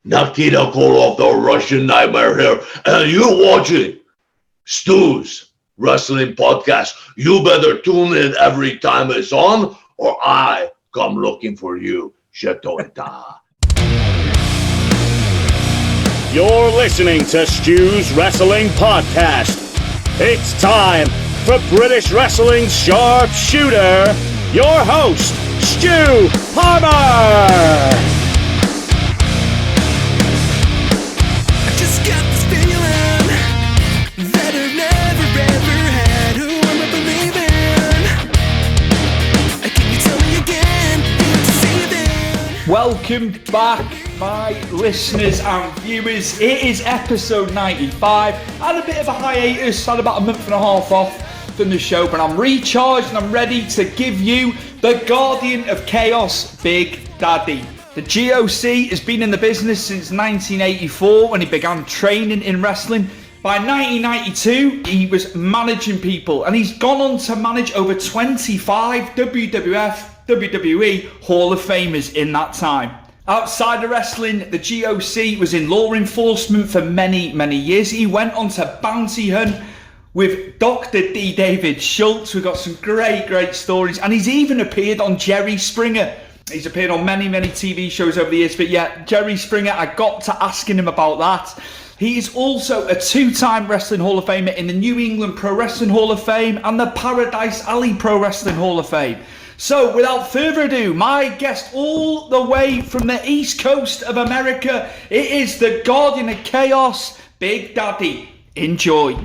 Nikita Koloff, the Russian Nightmare here, and you're watching Stu's Wrestling Podcast. You better tune in every time it's on, or I come looking for you, Shetoita. You're listening to Stu's Wrestling Podcast. It's time for British Wrestling's sharpshooter, your host, Stu Palmer. I just got this feeling that I've never ever had. Who am I believing? Can you tell me again who it's deceiving? Welcome back, my listeners and viewers. It is episode 95. I had a bit of a hiatus, had about a month and a half off from the show, but I'm recharged and I'm ready to give you the Guardian of Chaos, Big Daddy. The GOC has been in the business since 1984 when he began training in wrestling. By 1992, he was managing people, and he's gone on to manage over 25 WWF, WWE Hall of Famers in that time. Outside of wrestling, the GOC was in law enforcement for many, many years. He went on to bounty hunt with Dr. D. David Schultz. We've got some great stories, and he's even appeared on Jerry Springer. He's appeared on many TV shows over the years, but yeah, Jerry Springer, I got to asking him about that. He is also a two-time Wrestling Hall of Famer in the New England Pro Wrestling Hall of Fame and the Paradise Alley Pro Wrestling Hall of Fame. So, without further ado, my guest all the way from the East Coast of America, it is the Guardian of Chaos, Big Daddy. Enjoy.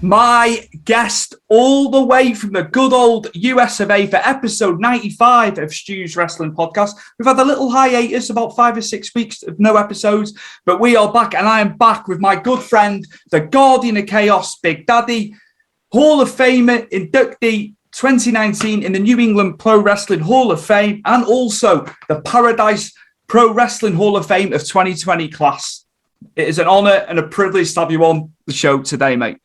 My guest all the way from the good old US of A for episode 95 of Stu's Wrestling Podcast. We've had a little hiatus, about 5 or 6 weeks of no episodes, but we are back, and I am back with my good friend, the Guardian of Chaos, Big Daddy, Hall of Famer, inductee 2019 in the New England Pro Wrestling Hall of Fame, and also the Paradise Pro Wrestling Hall of Fame of 2020 class. It is an honor and a privilege to have you on the show today, mate.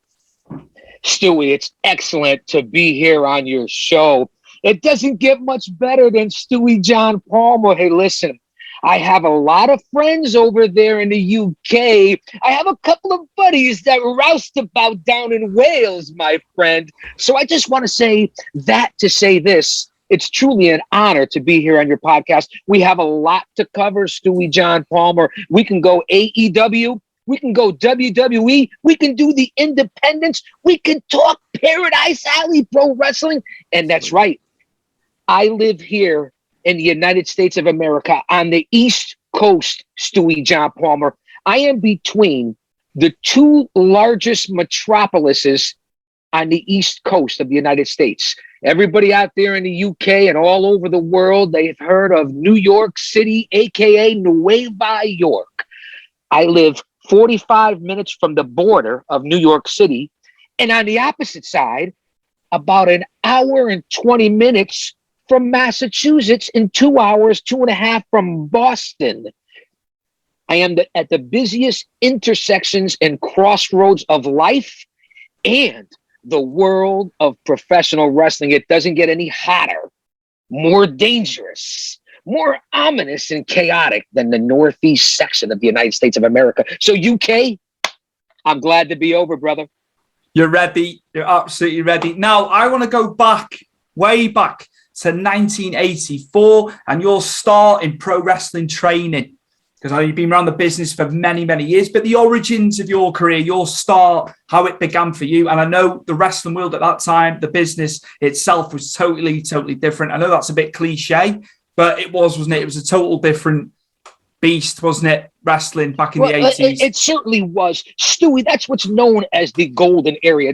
Stewie, it's excellent to be here on your show. It doesn't get much better than Stewie John Palmer. Hey, listen, I have a lot of friends over there in the UK. I have a couple of buddies that roust about down in Wales, my friend. So I just want to say that to say this. It's truly an honor to be here on your podcast. We have a lot to cover, Stewie John Palmer. We can go AEW. We can go WWE. We can do the independents. We can talk Paradise Alley Pro Wrestling. And that's right. I live here in the United States of America on the East Coast, Stewie John Palmer. I am between the two largest metropolises on the East Coast of the United States. Everybody out there in the UK and all over the world, they've heard of New York City, aka Nueva York. I live 45 minutes from the border of New York City, and on the opposite side, about an hour and 20 minutes from Massachusetts, and 2 hours, 2.5 from Boston. I am at the busiest intersections and crossroads of life and the world of professional wrestling. It doesn't get any hotter, more dangerous, more ominous and chaotic than the northeast section of the United States of America. So UK, I'm glad to be over, brother. You're ready. You're absolutely ready. Now, I want to go back, way back to 1984 and your start in pro wrestling training, because I know you've been around the business for many years, but the origins of your career, your start, how it began for you. And I know the wrestling world at that time, the business itself was totally different. I know that's a bit cliche, but it was, wasn't it? It was a total different beast, wasn't it? Wrestling back in the 80s. It certainly was. Stewie, that's what's known as the golden era.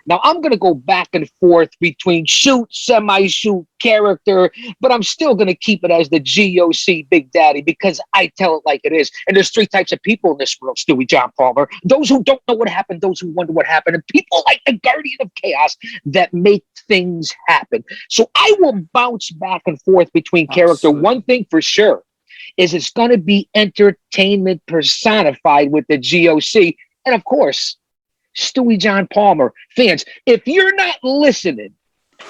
Now, I'm going to go back and forth between shoot, semi-shoot, character, but I'm still going to keep it as the GOC Big Daddy because I tell it like it is. And there's three types of people in this world, Stewie John Palmer. Those who don't know what happened, those who wonder what happened, and people like the Guardian of Chaos that make things happen. So I will bounce back and forth between character. Absolutely. One thing for sure is it's going to be entertainment personified with the GOC. And of course, Stewie John Palmer. Fans, if you're not listening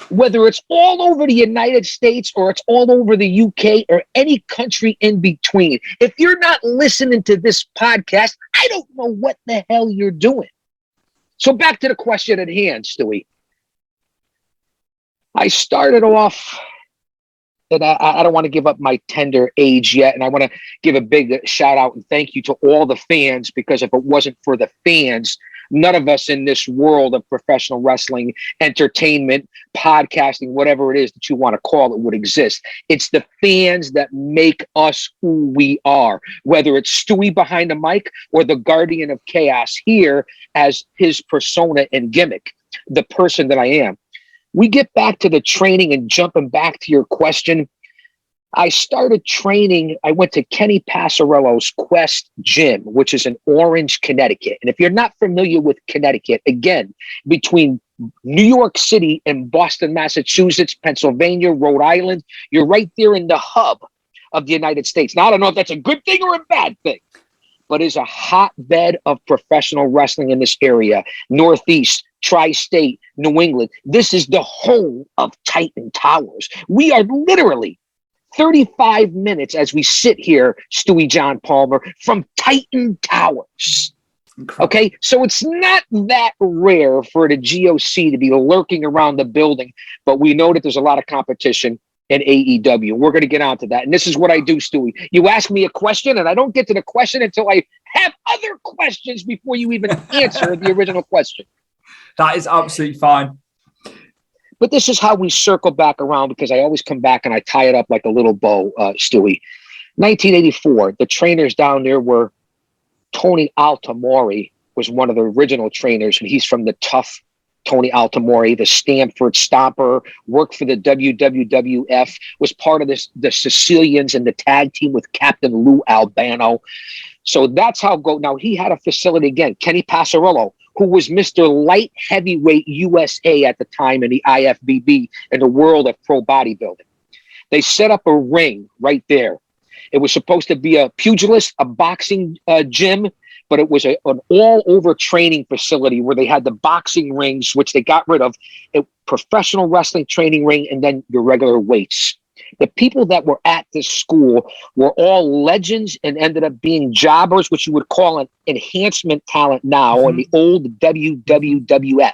whether it's all over the United States or it's all over the UK or any country in between. If you're not listening to this podcast, I don't know what the hell you're doing. So back to the question at hand, Stewie. I started off, and I don't want to give up my tender age yet, and I want to give a big shout out and thank you to all the fans, because if it wasn't for the fans, none of us in this world of professional wrestling, entertainment, podcasting, whatever it is that you want to call it, would exist. It's the fans that make us who we are, whether it's Stewie behind the mic or the Guardian of Chaos here as his persona and gimmick, the person that I am. We get back to the training and jumping back to your question. I started training. I went to Kenny Passarello's Quest Gym, which is in Orange, Connecticut. And if you're not familiar with Connecticut, again, between New York City and Boston, Massachusetts, Pennsylvania, Rhode Island, you're right there in the hub of the United States. Now, I don't know if that's a good thing or a bad thing, but it's a hotbed of professional wrestling in this area. Northeast, Tri-State, New England. This is the home of Titan Towers. We are literally 35 minutes as we sit here, Stewie John Palmer, from Titan Towers. Okay, so it's not that rare for the GOC to be lurking around the building, but we know that there's a lot of competition in AEW. We're going to get onto that. And this is what I do, Stewie. You ask me a question, and I don't get to the question until I have other questions before you even answer the original question. That is absolutely fine. But this is how we circle back around, because I always come back and I tie it up like a little bow, Stewie. 1984, the trainers down there were Tony Altamori was one of the original trainers, and he's from the tough Tony Altamori, the Stanford Stomper, worked for the WWF, was part of the Sicilians and the tag team with Captain Lou Albano. So that's how go. Now, he had a facility again, Kenny Passarello, who was Mr. Light Heavyweight USA at the time in the IFBB in the world of pro bodybuilding. They set up a ring right there. It was supposed to be a pugilist, a boxing gym, but it was an all-over training facility where they had the boxing rings, which they got rid of, a professional wrestling training ring, and then your regular weights. The people that were at this school were all legends and ended up being jobbers, which you would call an enhancement talent now in the old WWF.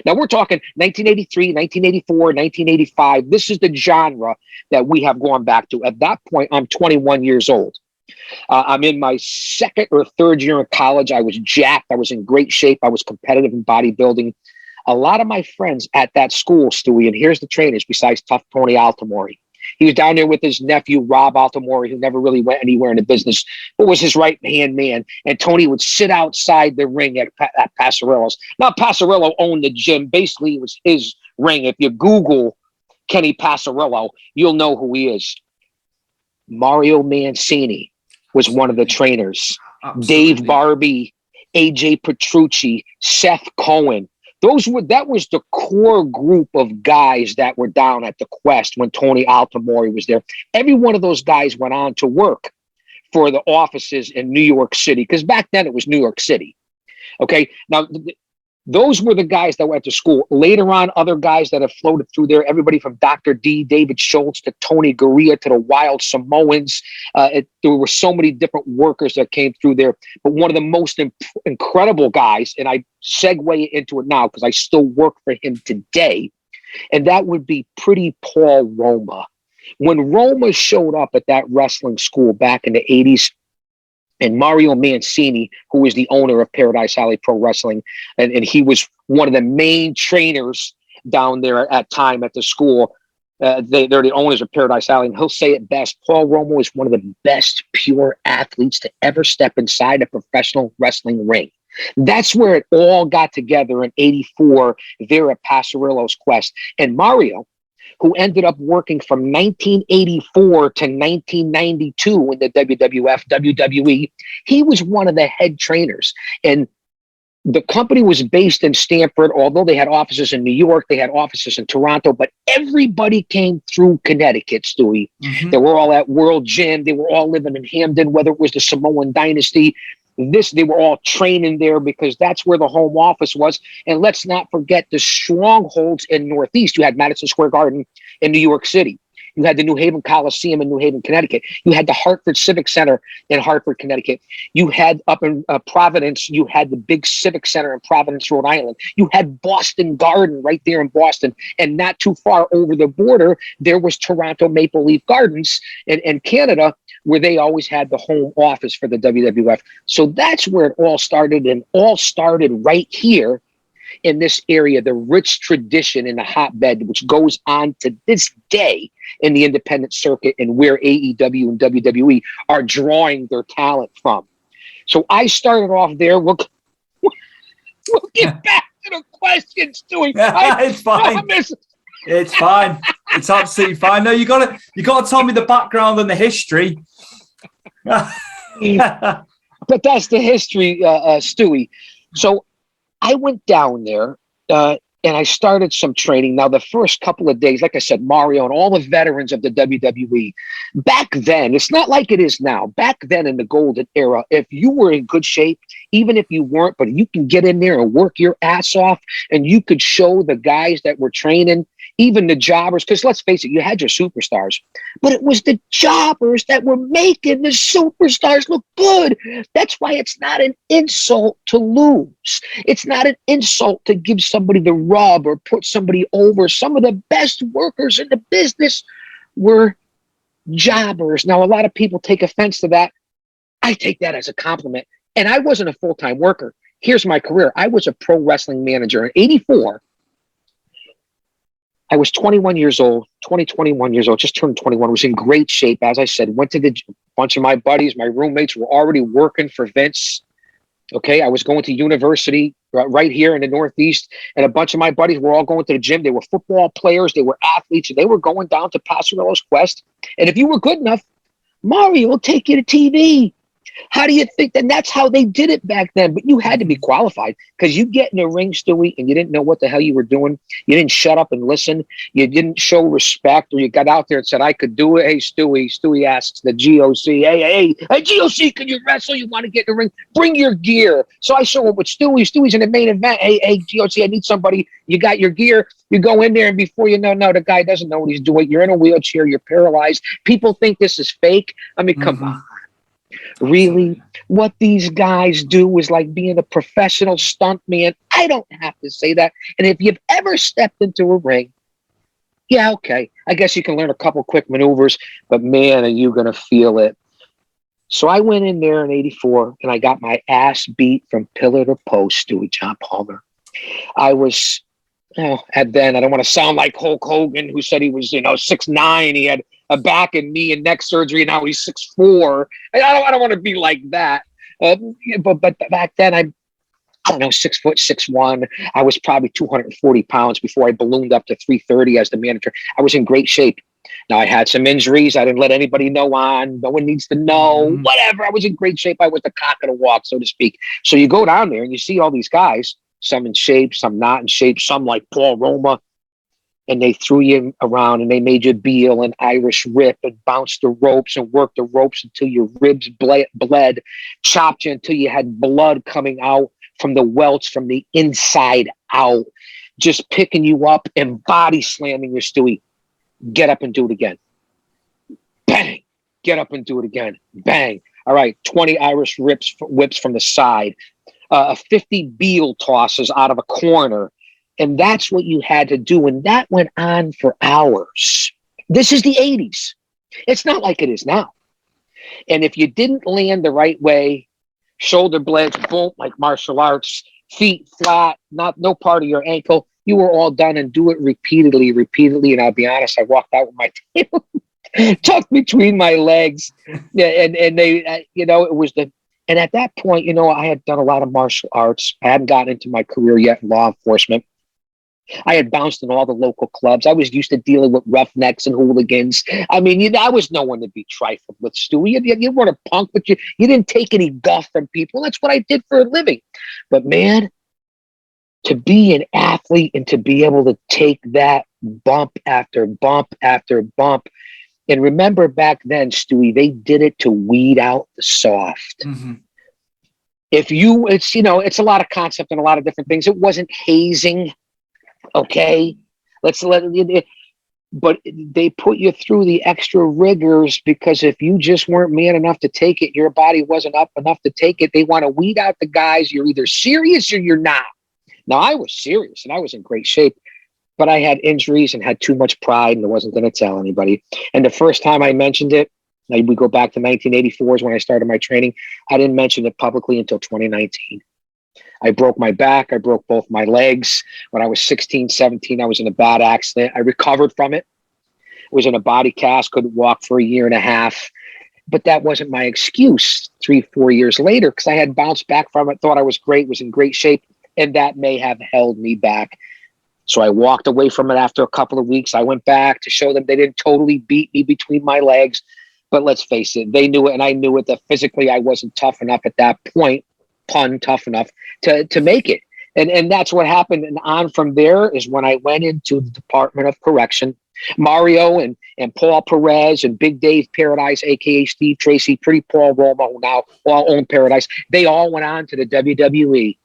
Now we're talking 1983, 1984, 1985. This is the genre that we have gone back to. At that point, I'm 21 years old. I'm in my second or third year in college. I was jacked. I was in great shape. I was competitive in bodybuilding. A lot of my friends at that school, Stewie, and here's the trainers besides Tough Tony Altamori. He was down there with his nephew, Rob Altamori, who never really went anywhere in the business, but was his right-hand man. And Tony would sit outside the ring at Passarello's. Now, Passarello owned the gym. Basically, it was his ring. If you Google Kenny Passarello, you'll know who he is. Mario Mancini was one of the trainers. Absolutely. Dave Barbie, AJ Petrucci, Seth Cohen. That was the core group of guys that were down at the Quest when Tony Altamori was there. Every one of those guys went on to work for the offices in New York City, because back then it was New York City. Okay, now those were the guys that went to school. Later on, other guys that have floated through there, everybody from Dr. D, David Schultz, to Tony Gurria, to the Wild Samoans. There were so many different workers that came through there. But one of the most incredible guys, and I segue into it now because I still work for him today, and that would be Pretty Paul Roma. When Roma showed up at that wrestling school back in the 80s, and Mario Mancini, who was the owner of Paradise Alley Pro Wrestling, and he was one of the main trainers down there at time at the school. They're the owners of Paradise Alley, and he'll say it best. Paul Romo is one of the best pure athletes to ever step inside a professional wrestling ring. That's where it all got together in '84 there at Passarello's Quest. And Mario, who ended up working from 1984 to 1992 in the WWF, WWE. He was one of the head trainers. And the company was based in Stanford, although they had offices in New York, they had offices in Toronto, but everybody came through Connecticut, Stewie. They were all at World Gym. They were all living in Hamden, whether it was the Samoan Dynasty. They were all training there because that's where the home office was. And let's not forget the strongholds in Northeast. You had Madison Square Garden in New York City. You had the New Haven Coliseum in New Haven, Connecticut. You had the Hartford Civic Center in Hartford, Connecticut. You had up in Providence, you had the big Civic Center in Providence, Rhode Island. You had Boston Garden right there in Boston. And not too far over the border, there was Toronto Maple Leaf Gardens in Canada, where they always had the home office for the WWF. So that's where it all started, and all started right here in this area, the rich tradition in the hotbed, which goes on to this day in the independent circuit, and where AEW and WWE are drawing their talent from. So I started off there. We'll get back to the questions, Stewie. It's fine. It's fine. It's absolutely fine. No, you gotta tell me the background and the history. But that's the history, Stewie. So I went down there and I started some training. Now, the first couple of days, like I said, Mario and all the veterans of the WWE, back then, it's not like it is now. Back then in the golden era, if you were in good shape, even if you weren't, but you can get in there and work your ass off, and you could show the guys that were training, even the jobbers, because let's face it, you had your superstars, but it was the jobbers that were making the superstars look good. That's why it's not an insult to lose. It's not an insult to give somebody the rub or put somebody over. Some of the best workers in the business were jobbers. Now, a lot of people take offense to that. I take that as a compliment. And I wasn't a full-time worker. Here's my career. I was a pro wrestling manager in '84. I was 21 years old, just turned 21, was in great shape. As I said, went to the bunch of my buddies, my roommates were already working for Vince. Okay. I was going to university right here in the Northeast, and a bunch of my buddies were all going to the gym. They were football players. They were athletes, and they were going down to Passerello's Quest. And if you were good enough, Mario will take you to TV. How do you think? And that's how they did it back then. But you had to be qualified, because you get in the ring, Stewie, and you didn't know what the hell you were doing. You didn't shut up and listen. You didn't show respect, or you got out there and said, I could do it. Hey, Stewie asks the GOC, hey, GOC, can you wrestle? You want to get in the ring? Bring your gear. So I show up with Stewie. Stewie's in the main event. Hey, GOC, I need somebody. You got your gear. You go in there, and before you know, no, the guy doesn't know what he's doing. You're in a wheelchair. You're paralyzed. People think this is fake. I mean, come on. Really, what these guys do is like being a professional stuntman. I don't have to say that. And if you've ever stepped into a ring, yeah, okay, I guess you can learn a couple quick maneuvers, but man, are you going to feel it. So I went in there in '84, and I got my ass beat from pillar to post, Stewie John Palmer. I was, and then I don't want to sound like Hulk Hogan, who said he was, 6'9". He had a back and knee and neck surgery, and now he's 6'4". And I don't want to be like that. But back then, I don't know, 6 foot, 6'1". I was probably 240 pounds before I ballooned up to 330 as the manager. I was in great shape. Now, I had some injuries I didn't let anybody know on. No one needs to know. Whatever. I was in great shape. I was the cock of the walk, so to speak. So you go down there and you see all these guys, some in shape, some not in shape, some like Paul Roma, and they threw you around and they made you Beal and Irish Rip and bounced the ropes and worked the ropes until your ribs bled, chopped you until you had blood coming out from the welts from the inside out, just picking you up and body slamming your Stewie. Get up and do it again. Bang. Get up and do it again. Bang. All right. 20 Irish whips from the side. 50 Beal tosses out of a corner. And that's what you had to do. And that went on for hours. This is the 80s. It's not like it is now. And if you didn't land the right way, shoulder blades, boom, like martial arts, feet flat, no part of your ankle, you were all done. And do it repeatedly. And I'll be honest, I walked out with my tail tucked between my legs. And they, it was and at that point, I had done a lot of martial arts. I hadn't gotten into my career yet in law enforcement. I had bounced in all the local clubs. I was used to dealing with roughnecks and hooligans. I mean, I was no one to be trifled with, Stewie. You weren't a punk, but you didn't take any guff from people. That's what I did for a living. But man, to be an athlete and to be able to take that bump after bump after bump. And remember back then, Stewie, they did it to weed out the soft. it's a lot of concept and a lot of different things. It wasn't hazing. Okay. But they put you through the extra rigors because if you just weren't man enough to take it, your body wasn't up enough to take it. They want to weed out the guys. You're either serious or you're not. Now, I was serious and I was in great shape, but I had injuries and had too much pride and I wasn't going to tell anybody. And the first time I mentioned it, we go back to 1984 is when I started my training. I didn't mention it publicly until 2019. I broke my back. I broke both my legs. When I was 16, 17, I was in a bad accident. I recovered from it. Was in a body cast, couldn't walk for a year and a half. But that wasn't my excuse 3-4 years later because I had bounced back from it, thought I was great, was in great shape, and that may have held me back. So I walked away from it after a couple of weeks. I went back to show them they didn't totally beat me between my legs. But let's face it, they knew it, and I knew it, that physically I wasn't tough enough at that point, tough enough to make it. And that's what happened. And on from there is when I went into the Department of Correction. Mario and Paul Perez and Big Dave Paradise, a.k.a. Steve Tracy, Pretty Paul Roma, who now all own Paradise, they all went on to the WWE.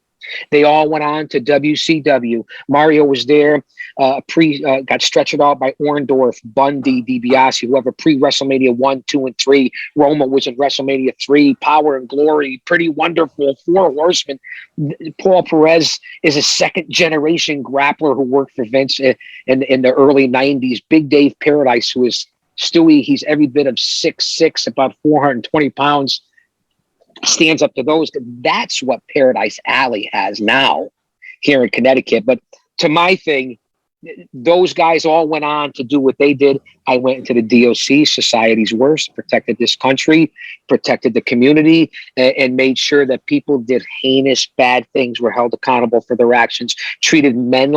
They all went on to WCW. Mario was there, got stretched out by Orndorff, Bundy, DiBiase, whoever, pre-WrestleMania 1, 2, and 3. Roma was in WrestleMania 3, Power and Glory, Pretty Wonderful, 4 Horsemen. Paul Perez is a second-generation grappler who worked for Vince in the early 90s. Big Dave Paradise, who is Stewie, he's every bit of 6'6", about 420 pounds. Stands up to those. That's what Paradise Alley has now here in Connecticut. But to my thing, those guys all went on to do what they did. I went into the DOC, society's worst, protected this country, protected the community, and made sure that people did heinous, bad things, were held accountable for their actions, treated men,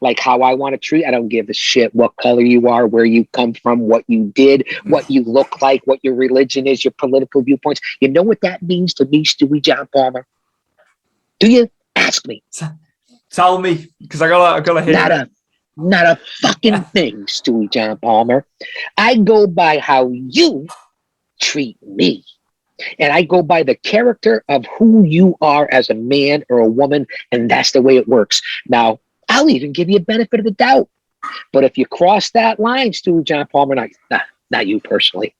like how I want to treat. I don't give a shit what color you are, where you come from, what you did, what you look like, what your religion is, your political viewpoints. You know what that means to me, Stewie John Palmer? Do you? Ask me. Tell me, because I gotta hear. Not a fucking thing, Stewie John Palmer. I go by how you treat me. And I go by the character of who you are as a man or a woman, and that's the way it works. Now, I'll even give you a benefit of the doubt. But if you cross that line, Stewie John Palmer, not you personally.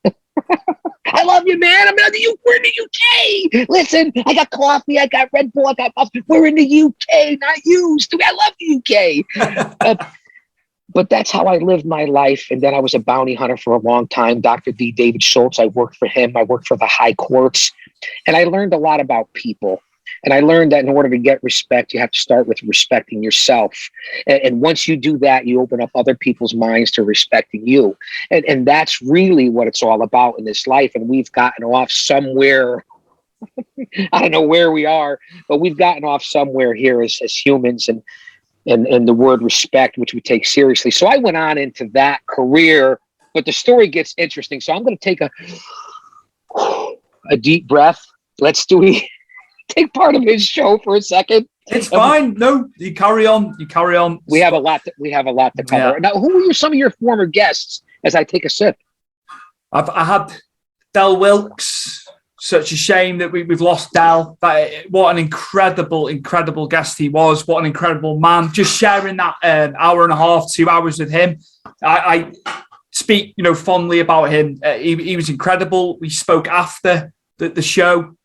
I love you, man. We're in the UK. Listen, I got coffee, I got Red Bull, I got muffin. We're in the UK, not you, Stewie. I love the UK. But that's how I lived my life. And then I was a bounty hunter for a long time. Dr. D. David Schultz, I worked for him. I worked for the high courts. And I learned a lot about people. And I learned that in order to get respect, you have to start with respecting yourself. And once you do that, you open up other people's minds to respecting you. And that's really what it's all about in this life. And we've gotten off somewhere. I don't know where we are, but we've gotten off somewhere here as humans and the word respect, which we take seriously. So I went on into that career, but the story gets interesting. So I'm going to take a deep breath. Let's do it. Take part of his show for a second. It's fine. No, you carry on. We have a lot to cover. Yeah. Now, who were some of your former guests? As I take a sip, I had Del Wilkes. Such a shame that we've lost Del. What an incredible guest he was. What an incredible man. Just sharing that hour and a half, 2 hours with him. I speak, fondly about him. He was incredible. We spoke after the show,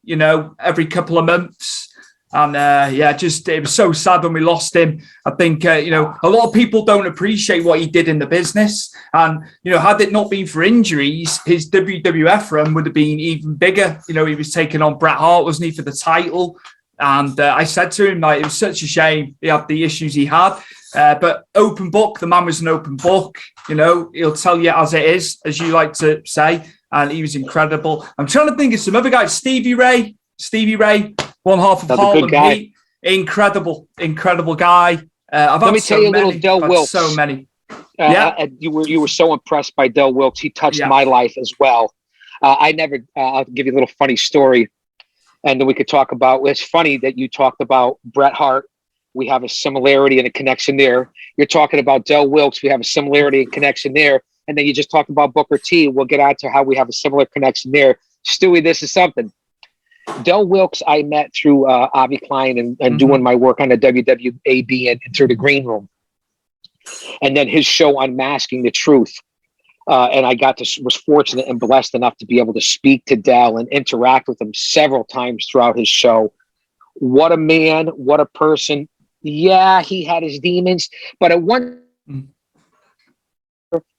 every couple of months. And it was so sad when we lost him. I think, a lot of people don't appreciate what he did in the business. And, had it not been for injuries, his WWF run would have been even bigger. He was taking on Bret Hart, wasn't he, for the title? And I said to him, it was such a shame he had the issues he had. But open book, the man was an open book. He'll tell you as it is, as you like to say. And he was incredible. I'm trying to think of some other guys. Stevie Ray, one half of Harlem Heat. Incredible guy. Let me tell you a little Del Wilkes. So many. You were so impressed by Del Wilkes. He touched my life as well. I'll give you a little funny story. And then we could talk about, it's funny that you talked about Bret Hart. We have a similarity and a connection there. You're talking about Del Wilkes. We have a similarity and connection there. And then you just talked about Booker T. We'll get on to how we have a similar connection there. Stewie, this is something. Del Wilkes I met through Avi Klein and doing my work on the WWAB and through the green room. And then his show Unmasking the Truth. And I was fortunate and blessed enough to be able to speak to Del and interact with him several times throughout his show. What a man, what a person. Yeah, he had his demons, but at one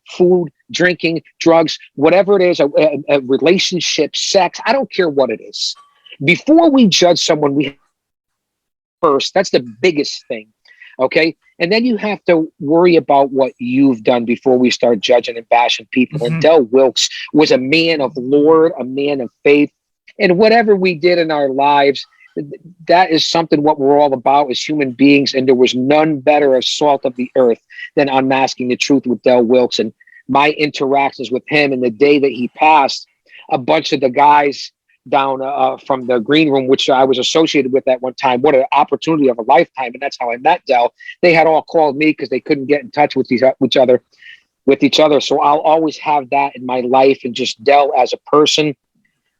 food, drinking, drugs, whatever it is, a relationship, sex, I don't care what it is. Before we judge someone, we first, that's the biggest thing. Okay. And then you have to worry about what you've done before we start judging and bashing people. And Del Wilkes was a man of Lord, a man of faith, and whatever we did in our lives, that is something what we're all about as human beings. And there was none better as salt of the earth than Unmasking the Truth with Del Wilkes. And my interactions with him, and the day that he passed, a bunch of the guys down from the green room, which I was associated with at one time, what an opportunity of a lifetime. And that's how I met Del. They had all called me because they couldn't get in touch with each other. So I'll always have that in my life, and just Del as a person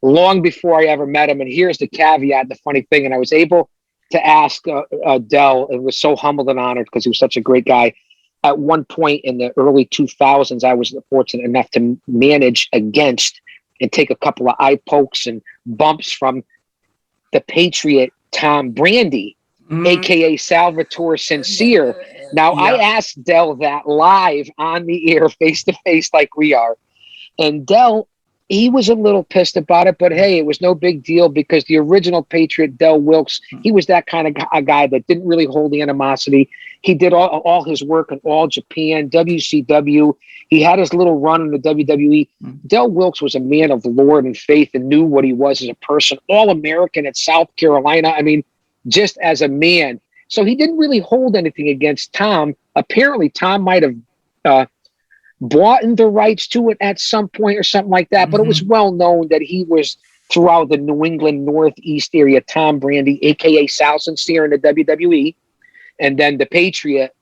long before I ever met him. And here's the caveat, the funny thing. And I was able to ask Del, and was so humbled and honored because he was such a great guy. At one point in the early 2000s, I was fortunate enough to manage against and take a couple of eye pokes and bumps from the Patriot Tom Brandy, aka Salvatore Sincere. Now, I asked Del that live on the air, face to face, like we are. And Del, he was a little pissed about it, but hey, it was no big deal because the original Patriot, Del Wilkes, he was that kind of a guy that didn't really hold the animosity. He did all his work in All Japan, WCW. He had his little run in the WWE. Del Wilkes was a man of the Lord and faith and knew what he was as a person. All-American at South Carolina. I mean, just as a man. So he didn't really hold anything against Tom. Apparently, Tom might have bought in the rights to it at some point or something like that. But it was well known that he was throughout the New England Northeast area, Tom Brandy, aka Sal Sincere in the WWE. And then the Patriot,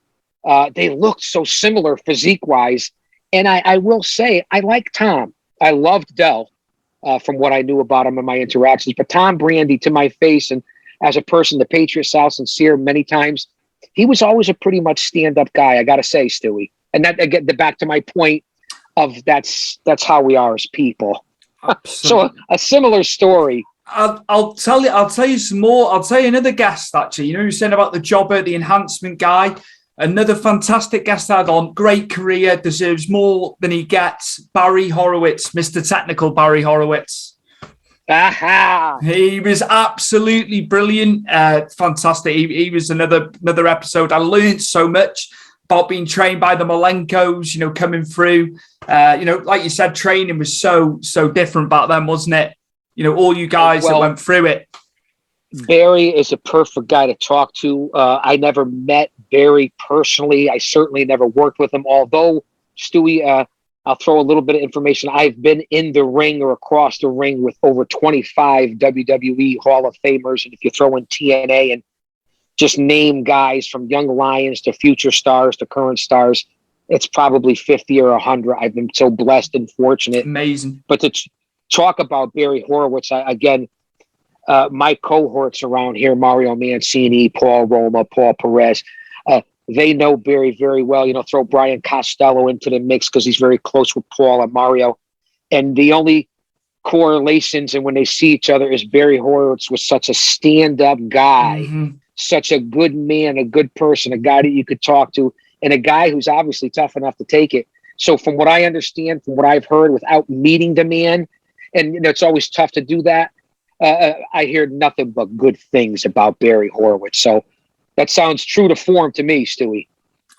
they looked so similar physique-wise. And I will say, I like Tom. I loved Del from what I knew about him in my interactions. But Tom Brandy, to my face, and as a person, the Patriot, Sal Sincere, many times, he was always a pretty much stand-up guy, I got to say, Stewie. And that, again, back to my point of that's how we are as people. So a similar story. I'll tell you some more. I'll tell you another guest, actually. You know, you were saying about the jobber, the enhancement guy. Another fantastic guest I had on. Great career, deserves more than he gets. Barry Horowitz, Mr. Technical Barry Horowitz. Aha! He was absolutely brilliant. Fantastic. He was another episode. I learned so much about being trained by the Malenkos, you know, coming through. You know, like you said, training was so different back then, wasn't it? You know, all you guys that went through it. Barry is a perfect guy to talk to. I never met Barry personally. I certainly never worked with him. Although, Stewie, I'll throw a little bit of information. I've been in the ring or across the ring with over 25 WWE Hall of Famers. And if you throw in TNA and just name guys from young lions to future stars to current stars, it's probably 50 or 100. I've been so blessed and fortunate. Amazing. But to talk about Barry Horowitz, my cohorts around here, Mario Mancini, Paul Roma, Paul Perez, they know Barry very well. You know, throw Brian Costello into the mix because he's very close with Paul and Mario. And the only correlations and when they see each other is Barry Horowitz was such a stand-up guy, such a good man, a good person, a guy that you could talk to, and a guy who's obviously tough enough to take it. So from what I understand, from what I've heard without meeting the man, and you know, it's always tough to do that, I hear nothing but good things about Barry Horowitz. So that sounds true to form to me, Stewie.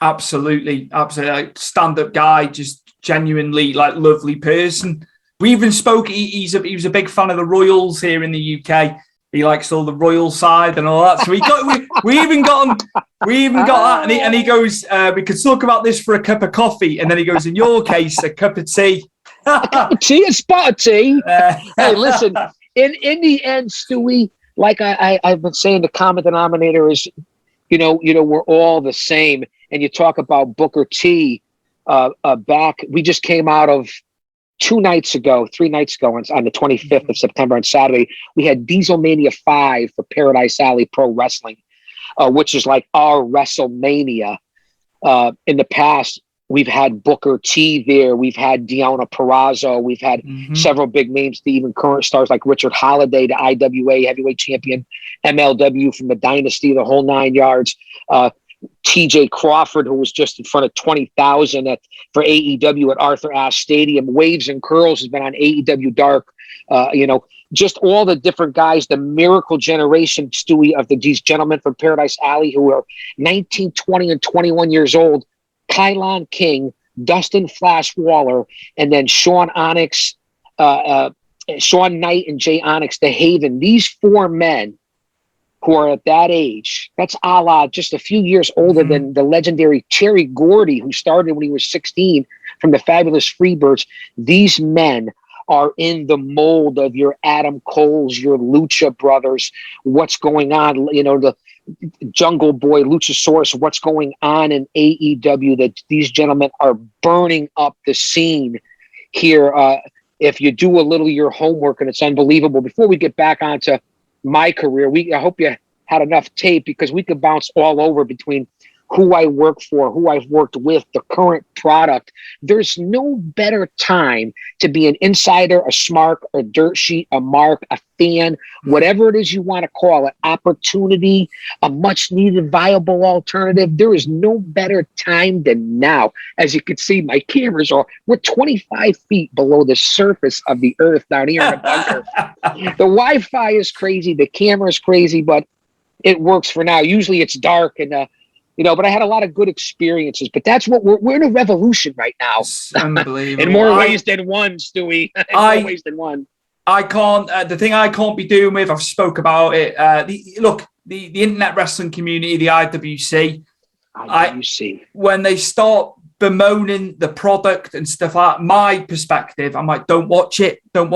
Absolutely. Like, stand-up guy, just genuinely like lovely person. We even spoke. He was a big fan of the Royals here in the UK. He likes all the royal side and all that. So we even got that. And he goes, we could talk about this for a cup of coffee. And then he goes, in your case, a cup of tea. A cup of tea, a spot of tea. Hey, listen. In the end, Stewie, like I've been saying, the common denominator is, you know, we're all the same. And you talk about Booker T. Back, we just came out of 3 nights ago, on the 25th of September on Saturday, we had Diesel Mania 5 for Paradise Alley Pro Wrestling, which is like our WrestleMania. In the past, we've had Booker T there. We've had Deonna Purrazzo. We've had several big names, to even current stars like Richard Holiday, the IWA heavyweight champion, MLW from the Dynasty, the whole 9 yards. TJ Crawford, who was just in front of 20,000 for AEW at Arthur Ashe Stadium. Waves and Curls has been on AEW Dark. Just all the different guys, the miracle generation, Stewie, of these gentlemen from Paradise Alley who are 19, 20, and 21 years old. Kylon King, Dustin Flash Waller, and then Sean Knight and Jay Onyx, the Haven. These 4 men who are at that age, that's a la just a few years older than the legendary Terry Gordy, who started when he was 16 from the Fabulous Freebirds. These men are in the mold of your Adam Coles, your Lucha Brothers, what's going on, the Jungle Boy, Luchasaurus, what's going on in AEW, that these gentlemen are burning up the scene here. If you do a little of your homework, and it's unbelievable. Before we get back onto my career, I hope you had enough tape, because we could bounce all over between who I work for, who I've worked with, the current product. There's no better time to be an insider, a smart, a dirt sheet, a mark, a fan, whatever it is you want to call it, opportunity, a much needed viable alternative. There is no better time than now. As you can see, my we're 25 feet below the surface of the earth down here in the bunker. The Wi-Fi is crazy. The camera is crazy, but it works for now. Usually it's dark and, but I had a lot of good experiences. But that's what we're in a revolution right now. It's unbelievable. In more ways than one, Stewie. In more ways than one. I can't. The thing I can't be doing with, I've spoke about it. The internet wrestling community, the IWC. When they start bemoaning the product and stuff like that, my perspective, I'm like, don't watch it. Then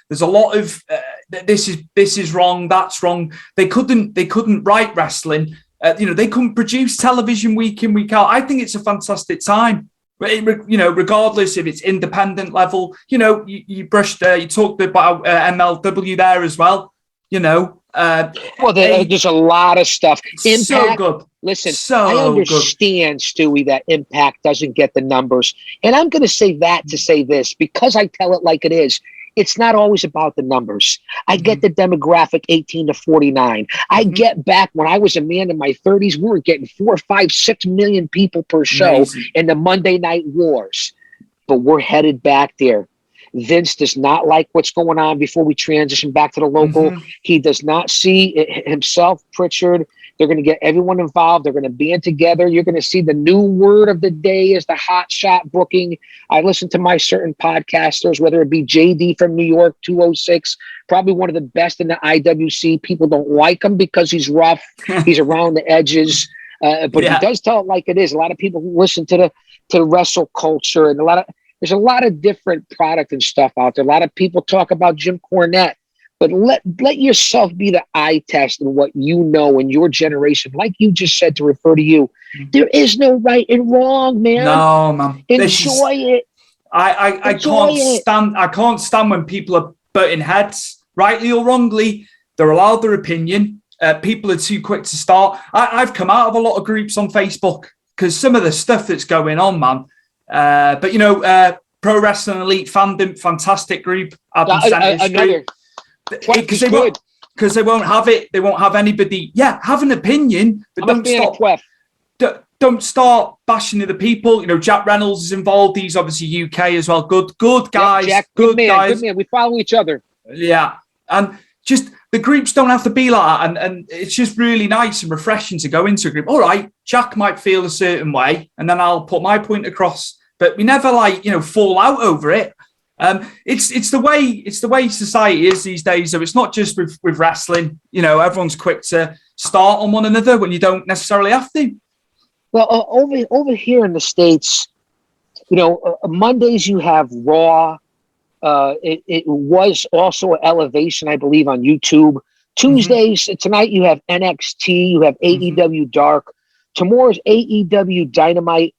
there's a lot of this is wrong. That's wrong. They couldn't write wrestling. They couldn't produce television week in, week out. I think it's a fantastic time. Regardless if it's independent level, you talked about MLW there as well. There's a lot of stuff. Impact, so good. Listen, I understand, Stewie, that Impact doesn't get the numbers. And I'm going to say that to say this, because I tell it like it is. It's not always about the numbers. I get the demographic 18 to 49. I get back when I was a man in my 30s, we were getting 4, 5, 6 million people per show in the Monday Night Wars. But we're headed back there. Vince does not like what's going on before we transition back to the local. He does not see himself, Pritchard. They're going to get everyone involved. They're going to band together. You're going to see the new word of the day is the hot shot booking. I listen to my certain podcasters, whether it be JD from New York, 206, probably one of the best in the IWC. People don't like him because he's rough. He's around the edges. But he does tell it like it is. A lot of people who listen to the wrestle culture, and there's a lot of different product and stuff out there. A lot of people talk about Jim Cornette. But let yourself be the eye test in what you know in your generation. Like you just said, to refer to you, there is no right and wrong, man. No, man. Enjoy it. I can't stand when people are butting heads, rightly or wrongly. They're allowed their opinion. People are too quick to start. I've come out of a lot of groups on Facebook because some of the stuff that's going on, man. Pro Wrestling Elite Fandom, fantastic group. Because they won't have it. They won't have anybody. Yeah, have an opinion, but don't start bashing other people. Jack Reynolds is involved. He's obviously UK as well. Good guys. Jack, good man. We follow each other. Yeah, and just the groups don't have to be like that. And it's just really nice and refreshing to go into a group. All right, Jack might feel a certain way, and then I'll put my point across. But we never fall out over it. It's the way society is these days. So it's not just with wrestling. Everyone's quick to start on one another when you don't necessarily have to. Well, over here in the States, Mondays you have Raw. It was also Elevation, I believe, on YouTube. Tuesdays, tonight you have NXT. You have AEW Dark. Tomorrow's AEW Dynamite.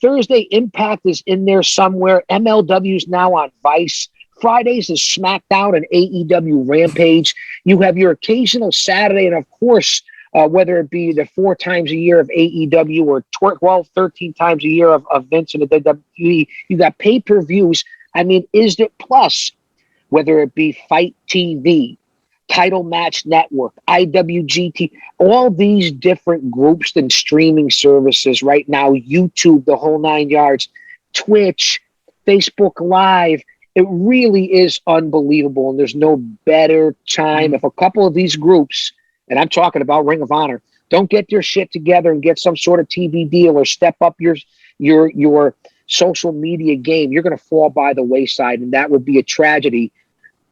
Thursday, Impact is in there somewhere. MLW's now on Vice. Fridays is SmackDown and AEW Rampage. You have your occasional Saturday, and of course, whether it be the 4 times a year of AEW or 13 times a year of Vince and the WWE, you got pay-per-views. I mean, is it plus, whether it be Fight TV, Title Match Network, IWGT, all these different groups and streaming services right now, YouTube, the whole 9 yards, Twitch, Facebook Live. It really is unbelievable, and there's no better time if a couple of these groups, and I'm talking about Ring of Honor, don't get their shit together and get some sort of TV deal or step up your social media game. You're going to fall by the wayside, and that would be a tragedy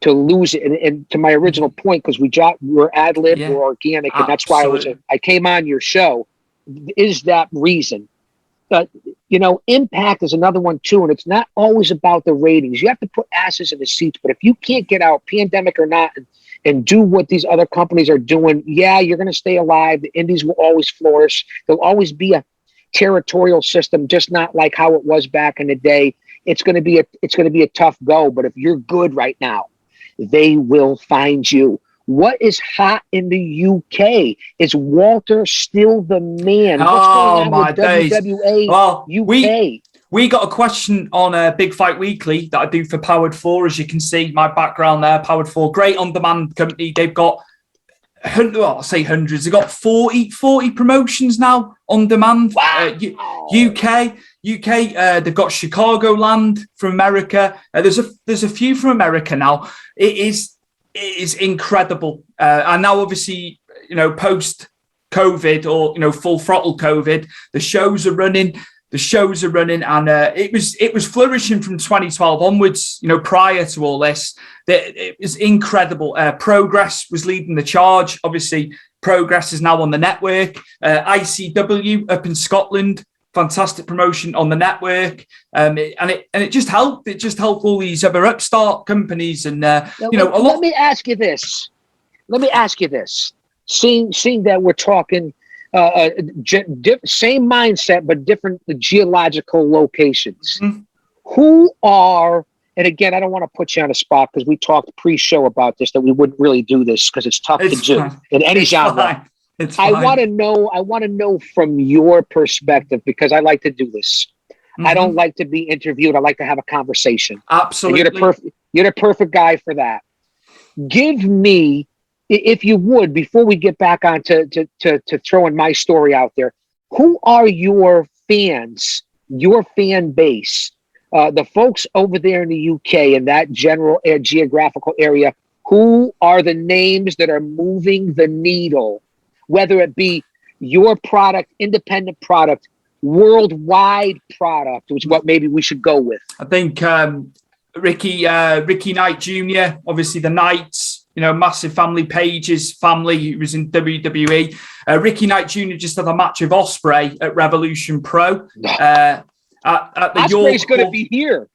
to lose it. And to my original point, because we're ad-lib, we're organic, and that's why I came on your show, is that reason. But, Impact is another one, too, and it's not always about the ratings. You have to put asses in the seats, but if you can't get out, pandemic or not, and do what these other companies are doing, you're going to stay alive. The indies will always flourish. There'll always be a territorial system, just not like how it was back in the day. It's going to be a tough go, but if you're good right now, they will find you. What is hot in the UK? Is Walter still the man? What's going on with WWE UK? We got a question on Big Fight Weekly that I do for Powered 4. As you can see, my background there, Powered 4, great on-demand company. They've got hundreds. They've got 40 promotions now on demand. Wow. UK. They've got Chicagoland from America. There's a few from America now. It is incredible. And now, obviously, post COVID or full throttle COVID, the shows are running. And it was flourishing from 2012 onwards. Prior to all this, it was incredible. Progress was leading the charge. Obviously, Progress is now on the network. ICW up in Scotland, fantastic promotion on the network. And it just helped. It just helped all these other upstart companies. And Let me ask you this. Seeing that we're talking. Same mindset, but different geological locations. Mm-hmm. Who are, and again, I don't want to put you on a spot because we talked pre-show about this, that we wouldn't really do this because it's tough to do in any genre. I want to know from your perspective, because I like to do this. Mm-hmm. I don't like to be interviewed. I like to have a conversation. Absolutely. And you're the perfect guy for that. Give me, if you would, before we get back on to throwing my story out there, who are your fans, your fan base, the folks over there in the UK in that general geographical area? Who are the names that are moving the needle, whether it be your product, independent product, worldwide product, which is what maybe we should go with? I think Ricky Knight Jr., obviously the Knights, massive family, Page's family, who was in WWE. Ricky Knight Jr. just had a match with Ospreay at Revolution Pro. At the Ospreay's going to be here.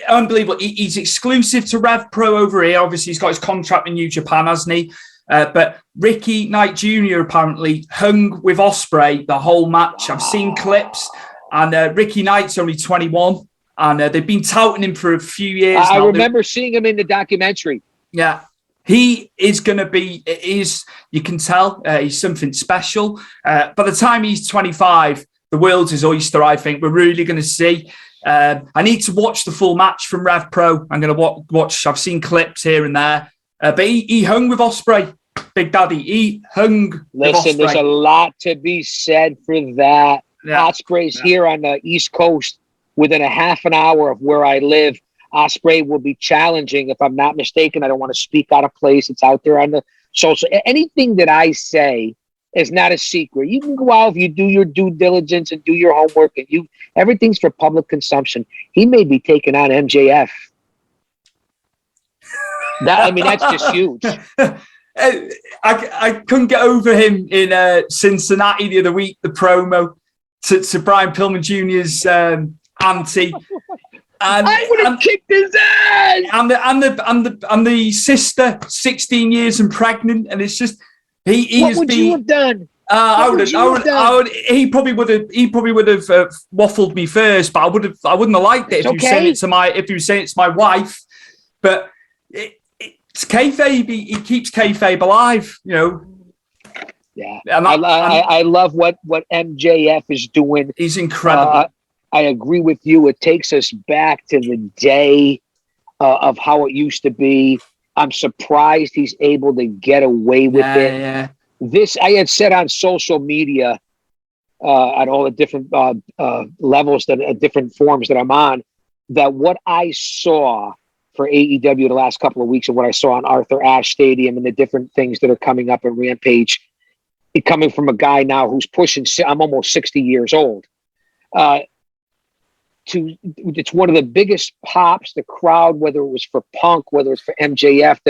Unbelievable. He's exclusive to Rev Pro over here. Obviously, he's got his contract in New Japan, hasn't he? But Ricky Knight Jr. apparently hung with Ospreay the whole match. I've seen clips, and Ricky Knight's only 21, and they've been touting him for a few years now. I remember seeing him in the documentary. Yeah, he is going to be, you can tell, he's something special. By the time he's 25, the world's his oyster, I think. We're really going to see. I need to watch the full match from Rev Pro. I'm going to watch, I've seen clips here and there. But he hung with Ospreay, Big Daddy. He hung with Ospreay. There's a lot to be said for that. Yeah. Ospreay's here on the East Coast within a half an hour of where I live. Ospreay will be challenging, if I'm not mistaken. I don't want to speak out of place. It's out there on the social. Anything that I say is not a secret. You can go out if you do your due diligence and do your homework, and everything's for public consumption. He may be taking on MJF. That's just huge. I couldn't get over him in Cincinnati the other week. The promo to Brian Pillman Jr.'s auntie. And, I would have kicked his ass. And the sister, 16 years and pregnant, and it's just what would you have done? I would. He probably would have waffled me first, but I wouldn't have liked it if you saying it to my wife. But it's kayfabe. He keeps kayfabe alive. You know. Yeah, I love what MJF is doing. He's incredible. I agree with you. It takes us back to the day of how it used to be. I'm surprised he's able to get away with it. Yeah. This I had said on social media, at all the different levels, different forums that I'm on, that what I saw for AEW the last couple of weeks and what I saw on Arthur Ashe Stadium and the different things that are coming up at Rampage, coming from a guy now who's pushing, I'm almost 60 years old. It's one of the biggest pops, the crowd, whether it was for Punk, whether it was for MJF,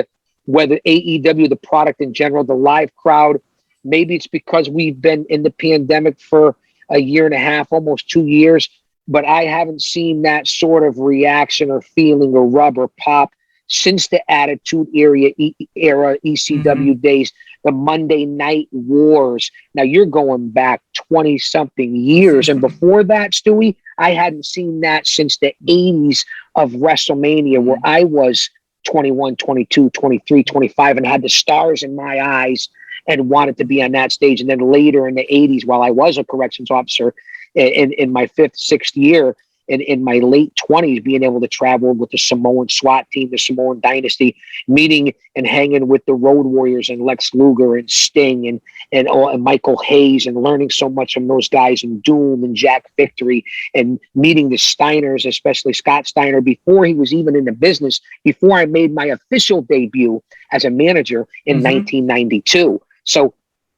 whether AEW, the product in general, the live crowd. Maybe it's because we've been in the pandemic for a year and a half, almost 2 years, but I haven't seen that sort of reaction or feeling or rub or pop since the Attitude Era ECW days, the Monday Night Wars. Now you're going back 20 something years. And before that, Stewie, I hadn't seen that since the 80s of WrestleMania, where I was 21, 22, 23, 25 and had the stars in my eyes and wanted to be on that stage. And then later in the 80s, while I was a corrections officer in my 5th, 6th year, in my late 20s, being able to travel with the Samoan SWAT team, the Samoan Dynasty, meeting and hanging with the Road Warriors and Lex Luger and Sting and Michael Hayes, and learning so much from those guys, and Doom and Jack Victory, and meeting the Steiners, especially Scott Steiner, before he was even in the business, before I made my official debut as a manager in 1992. So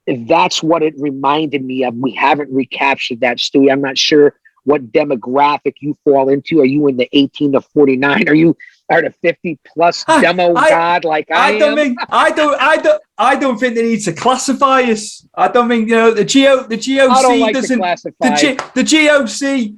that's what it reminded me of. We haven't recaptured that, Stewie. I'm not sure what demographic you fall into. Are you in the 18 to 49? Are you the 50 plus demo god like I am? I don't think they need to classify us. I don't think the GOC doesn't classify. The GOC.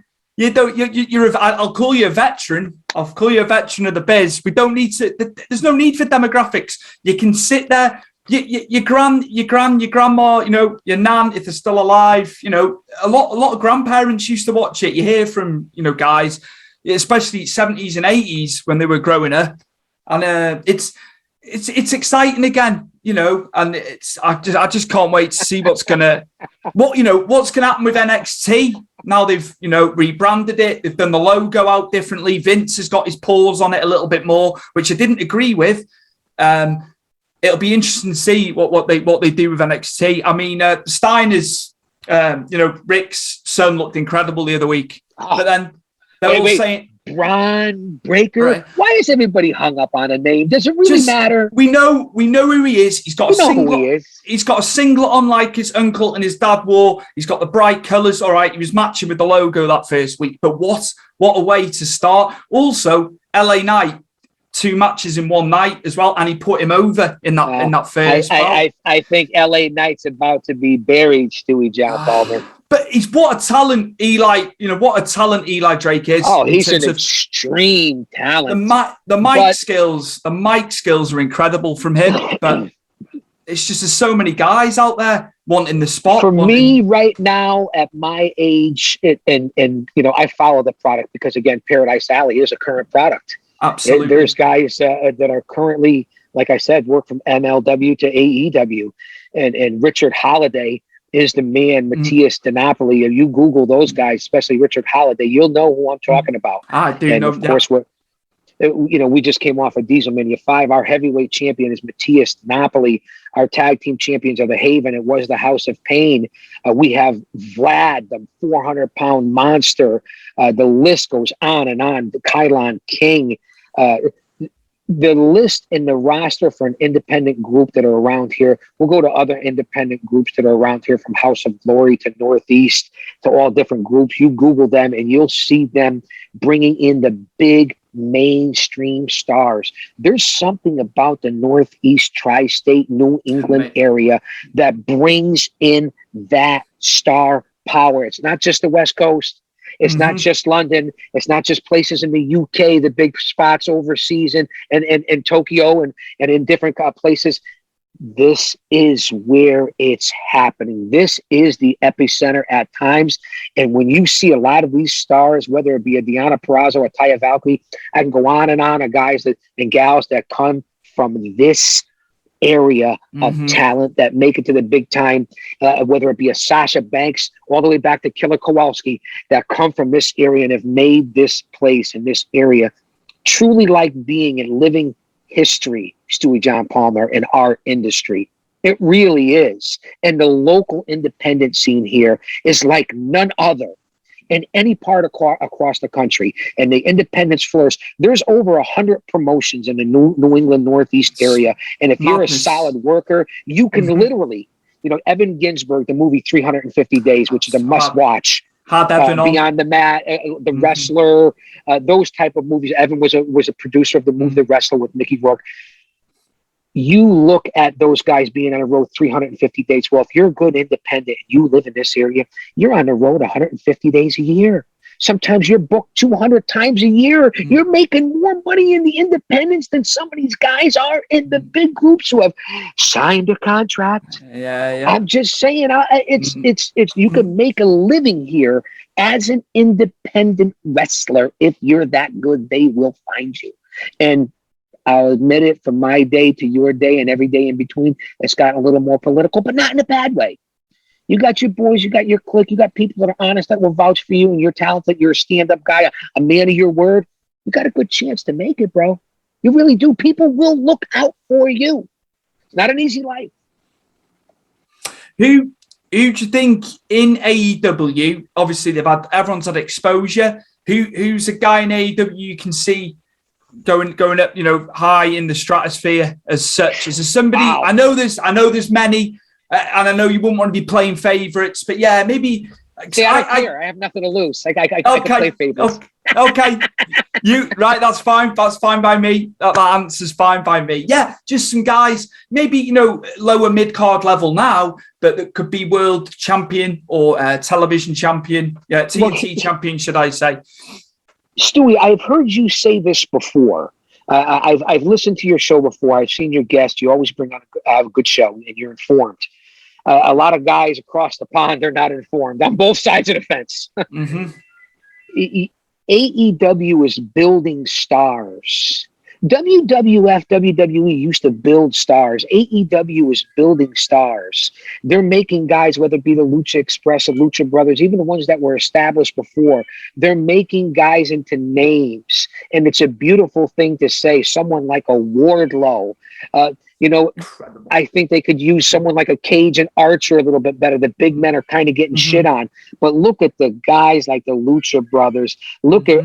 I'll call you a veteran. I'll call you a veteran of the biz. We don't need to. There's no need for demographics. You can sit there. Your grandma, your nan, if they're still alive, a lot of grandparents used to watch it. You hear from, guys, especially 70s and 80s when they were growing up, and it's exciting again, and I just can't wait to see what's gonna happen with NXT. Now they've, rebranded it. They've done the logo out differently. Vince has got his paws on it a little bit more, which I didn't agree with. It'll be interesting to see what they do with NXT. I mean, Steiner's, Rick's son looked incredible the other week, but then they're all saying Braun Breaker. Right. Why is everybody hung up on a name? Does it really matter? We know who he is. He's got a singlet. He's got a singlet on like his uncle and his dad wore. He's got the bright colours. All right, he was matching with the logo that first week. But what a way to start. Also, LA Knight. 2 matches in one night as well, and he put him over in that first. I think LA Knight's about to be buried, Stewie John Palmer. But he's what a talent Eli. What a talent Eli Drake is. Oh, he's an extreme talent. The mic skills are incredible from him. But it's just there's so many guys out there wanting the spot. For me, right now at my age, and I follow the product because again, Paradise Alley is a current product. Absolutely. There's guys that are currently, like I said, work from MLW to AEW, and Richard Holiday is the man. Matthias DiNapoli. If you Google those guys, especially Richard Holiday, you'll know who I'm talking about. I do and know. Of course, we just came off of Diesel Mania 5. Our heavyweight champion is Matthias DiNapoli. Our tag team champions are the Haven. It was the House of Pain. We have Vlad, the 400-pound monster. The list goes on and on. The Kylon King. The list in the roster for an independent group that are around here. We'll go to other independent groups that are around here, from House of Glory to Northeast to all different groups. You Google them and you'll see them bringing in the big mainstream stars. There's something about the Northeast tri-state New England area that brings in that star power. It's not just the West Coast. It's not just London. It's not just places in the UK, the big spots overseas and Tokyo and in different places. this is where it's happening. This is the epicenter at times. And when you see a lot of these stars, whether it be a Deonna Purrazzo or Taya Valkyrie, I can go on of guys and gals that come from this area of talent that make it to the big time, whether it be a Sasha Banks all the way back to Killer Kowalski, that come from this area and have made this place in this area truly like being and living history, Stewie John Palmer, in our industry. It really is. And the local independent scene here is like none other in any part across the country. And the independents flourish. There's over 100 promotions in the New England Northeast area. And if you're a solid worker, you can literally, Evan Ginsberg, the movie 350 Days, which is a must watch. Beyond the Mat, the Wrestler, those type of movies. Evan was a producer of the movie The Wrestler with Mickey Rourke. You look at those guys being on the road 350 days. Well, if you're a good independent and you live in this area, you're on the road 150 days a year. Sometimes you're booked 200 times a year. You're making more money in the independents than some of these guys are in the big groups who have signed a contract. Yeah. I'm just saying, it's you can make a living here as an independent wrestler. If you're that good, they will find you. And I'll admit it, from my day to your day and every day in between, it's gotten a little more political, but not in a bad way. You got your boys, you got your clique, you got people that are honest, that will vouch for you and your talent, that you're a stand-up guy, a man of your word. You got a good chance to make it, bro. You really do. People will look out for you. It's not an easy life. Who do you think in AEW, obviously everyone's had exposure, who's a guy in AEW you can see going up, high in the stratosphere as such? Is there somebody? Wow. I know there's many, and I know you wouldn't want to be playing favorites, but yeah, maybe. See, I don't care. I have nothing to lose. I can play favorites. Okay, right? That's fine. That's fine by me. That answer's fine by me. Yeah, just some guys, maybe lower mid card level now, but that could be world champion or television champion, TNT champion, should I say? Stewie, I've heard you say this before. I've listened to your show before. I've seen your guests. You always bring on a good show, and you're informed. A lot of guys across the pond are not informed on both sides of the fence. AEW is building stars. WWF, WWE used to build stars. AEW is building stars. They're making guys, whether it be the Lucha Express or Lucha Brothers, even the ones that were established before, they're making guys into names. And it's a beautiful thing to say. Someone like a Wardlow, I think they could use someone like a Cage and Archer a little bit better. The big men are kind of getting shit on. But look at the guys like the Lucha Brothers. Look at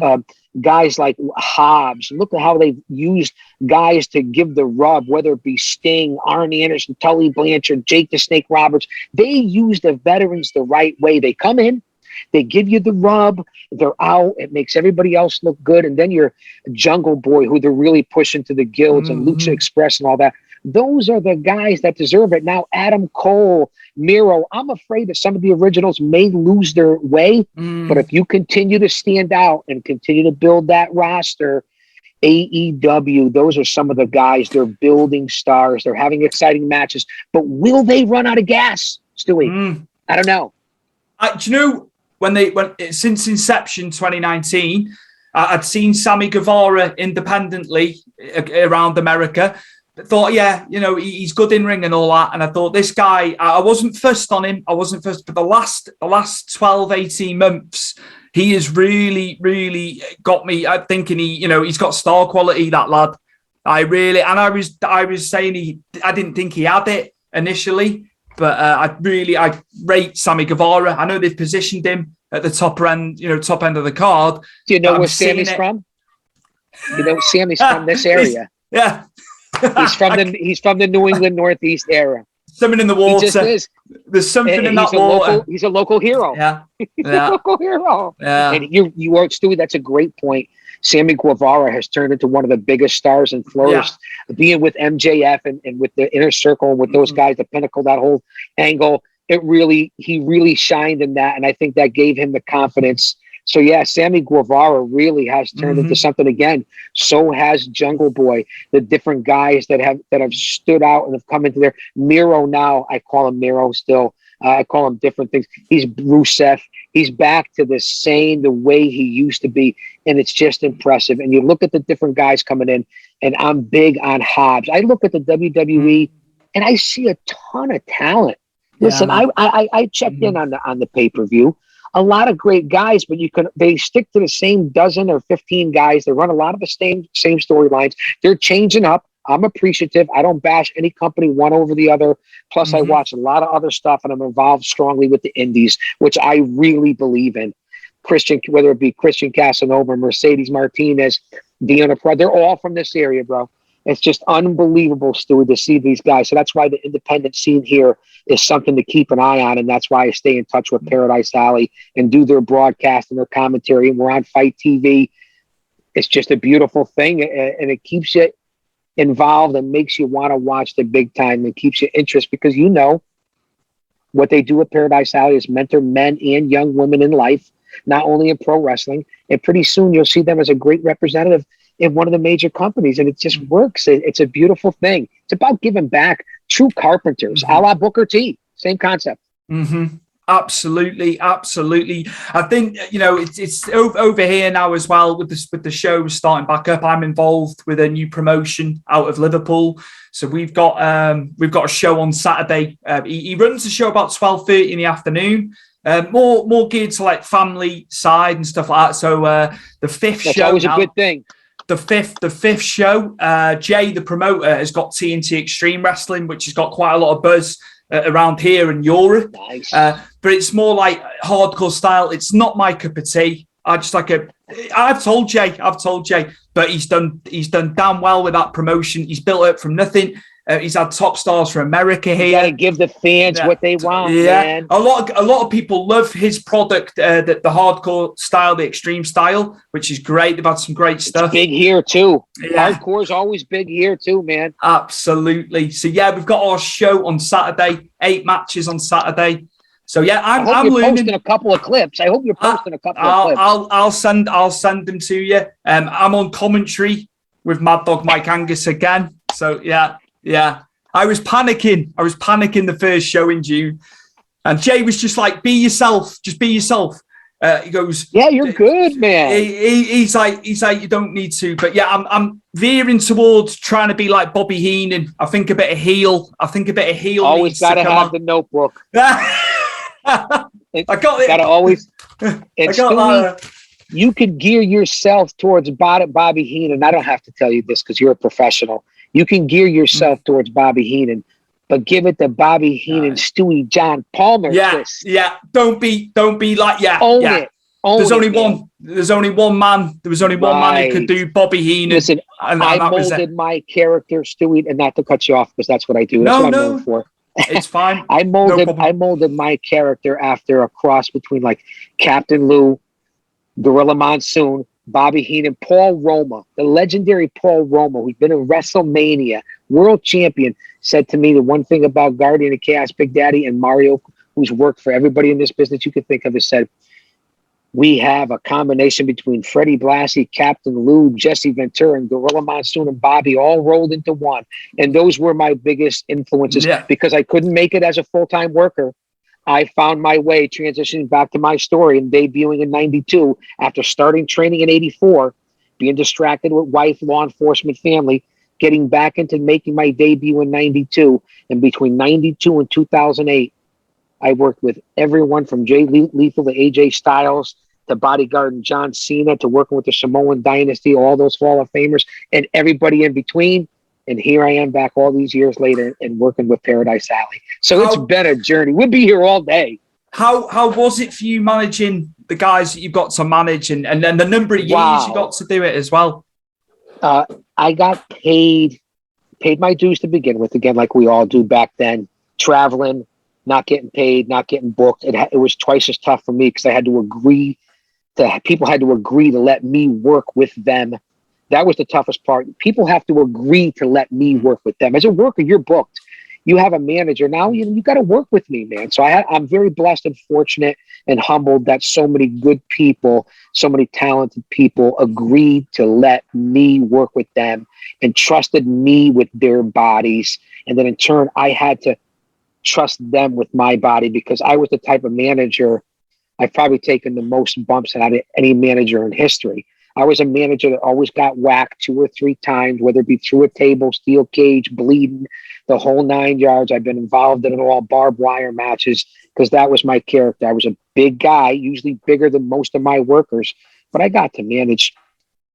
guys like Hobbs. Look at how they've used guys to give the rub, whether it be Sting, Arn Anderson, Tully Blanchard, Jake the Snake Roberts. They use the veterans the right way. They come in, they give you the rub, they're out, it makes everybody else look good. And then you're Jungle Boy, who they're really pushing to the guilds, and Lucha Express and all that. Those are the guys that deserve it. Now, Adam Cole, Miro, I'm afraid that some of the originals may lose their way, but if you continue to stand out and continue to build that roster, AEW, those are some of the guys. They're building stars. They're having exciting matches, but will they run out of gas, Stewie? I don't know. Do you know, when since inception 2019, I'd seen Sammy Guevara independently around America. Thought, he's good in ring and all that. And I thought, this guy, I wasn't first on him. But the last 12, 18 months, he has really, really got me thinking he's got star quality, that lad. I was saying I didn't think he had it initially, but I rate Sammy Guevara. I know they've positioned him at the top end of the card. Do you know where Sammy's from? Sammy's from this area. Yeah. He's from the New England Northeast area. Something in the water. He just is. There's something in that water. He's a local hero. Yeah. He's a local hero. Yeah. And you are, Stewie, that's a great point. Sammy Guevara has turned into one of the biggest stars and flourished, being with MJF and with the Inner Circle, with those guys, the Pinnacle, that whole angle. He really shined in that. And I think that gave him the confidence So yeah, Sammy Guevara really has turned into something again. So has Jungle Boy. The different guys that have stood out and have come into there. Miro now, I call him Miro still. I call him different things. He's Rusev. He's back to the way he used to be, and it's just impressive. And you look at the different guys coming in, and I'm big on Hobbs. I look at the WWE, and I see a ton of talent. Listen, I checked in on the pay-per-view. A lot of great guys, but they stick to the same dozen or 15 guys. They run a lot of the same storylines. They're changing up. I'm appreciative. I don't bash any company one over the other. Plus, I watch a lot of other stuff, and I'm involved strongly with the indies, which I really believe in. Whether it be Christian Casanova, Mercedes Martinez, Deanna Pratt, they're all from this area, bro. It's just unbelievable, Stewie, to see these guys. So that's why the independent scene here is something to keep an eye on, and that's why I stay in touch with Paradise Alley and do their broadcast and their commentary. And we're on Fight TV. It's just a beautiful thing, and it keeps you involved and makes you want to watch the big time and keeps you interest, because you know what they do at Paradise Alley is mentor men and young women in life, not only in pro wrestling. And pretty soon you'll see them as a great representative in one of the major companies, and it just works. It's a beautiful thing. It's about giving back. True carpenters, a la Booker T. Same concept. Absolutely. I think it's over here now as well with the show starting back up. I'm involved with a new promotion out of Liverpool, so we've got a show on Saturday. He runs the show about 12:30 in the afternoon. More geared to like family side and stuff like that. So the fifth That's show always now, a good thing. The fifth show, Jay, the promoter, has got TNT Extreme Wrestling, which has got quite a lot of buzz around here in Europe. Nice. But it's more like hardcore style. It's not my cup of tea. I've told Jay, but he's done damn well with that promotion. He's built it from nothing. He's had top stars from America here. You gotta give the fans what they want, man. A lot of people love his product, the hardcore style, the extreme style, which is great. They've had some great stuff. It's big here too. Yeah. Hardcore is always big here too, man. Absolutely. So yeah, we've got our show on Saturday. 8 matches on Saturday. So yeah, I'm learning. Posting a couple of clips. I hope you're posting a couple of clips. I'll send them to you. I'm on commentary with Mad Dog Mike Angus again. So yeah. I was panicking the first show in June, and Jay was just like, "Be yourself. Just be yourself." He goes, "Yeah, you're good, man." He's like, "You don't need to." But yeah, I'm veering towards trying to be like Bobby Heenan. I think a bit of heel. Always gotta have the notebook. I got it. Gotta always. You could gear yourself towards Bobby Heenan. I don't have to tell you this because you're a professional. You can gear yourself towards Bobby Heenan, but give it to Bobby Heenan, Stewie John Palmer. Yeah. Don't be like Own it. There's only one man. There was only one man who could do Bobby Heenan. Listen, I molded my character, Stewie, and not to cut you off because that's what I do. That's what I'm known for. It's fine. I molded my character after a cross between like Captain Lou, Gorilla Monsoon, Bobby Heenan, Paul Roma, the legendary Paul Roma, who's been in WrestleMania, world champion, said to me the one thing about Guardian of Chaos, Big Daddy, and Mario, who's worked for everybody in this business you could think of, has said, we have a combination between Freddie Blassie, Captain Lou, Jesse Ventura, and Gorilla Monsoon and Bobby all rolled into one. And those were my biggest influences because I couldn't make it as a full-time worker. I found my way transitioning back to my story and debuting in 92 after starting training in 84, being distracted with wife, law enforcement, family, getting back into making my debut in 92. And between 92 and 2008, I worked with everyone from Jay Lethal to AJ Styles to Bodyguard and John Cena to working with the Samoan Dynasty, all those Hall of Famers and everybody in between. And here I am back all these years later and working with Paradise Alley. So it's been a journey. We'll be here all day. How was it for you managing the guys that you've got to manage and then the number of years you got to do it as well? I got paid my dues to begin with, again, like we all do back then, traveling, not getting paid, not getting booked. It was twice as tough for me because I had to agree people had to agree to let me work with them. That was the toughest part. People have to agree to let me work with them. As a worker, you're booked. you have a manager now. You got to work with me, man. So I'm very blessed and fortunate and humbled that so many good people, so many talented people agreed to let me work with them and trusted me with their bodies. And then in turn, I had to trust them with my body because I was the type of manager. I've probably taken the most bumps out of any manager in history. I was a manager that always got whacked 2 or 3 times, whether it be through a table, steel cage, bleeding, the whole 9 yards. I've been involved in all barbed wire matches because that was my character. I was a big guy, usually bigger than most of my workers, but I got to manage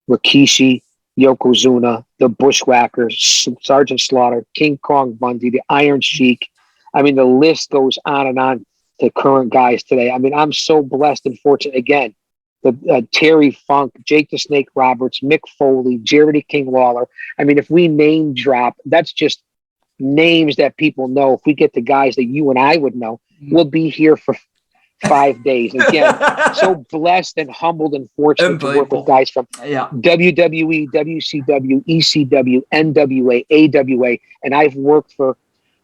Rikishi, Yokozuna, the Bushwhackers, Sergeant Slaughter, King Kong Bundy, the Iron Sheik. I mean, the list goes on and on to current guys today. I mean, I'm so blessed and fortunate. Again, the Terry Funk, Jake the Snake Roberts, Mick Foley, Jerry King Lawler. I mean, if we name drop, that's just names that people know. If we get the guys that you and I would know, we'll be here for 5 days. Again, so blessed and humbled and fortunate to work with guys from WWE, WCW, ECW, NWA, AWA, and I've worked for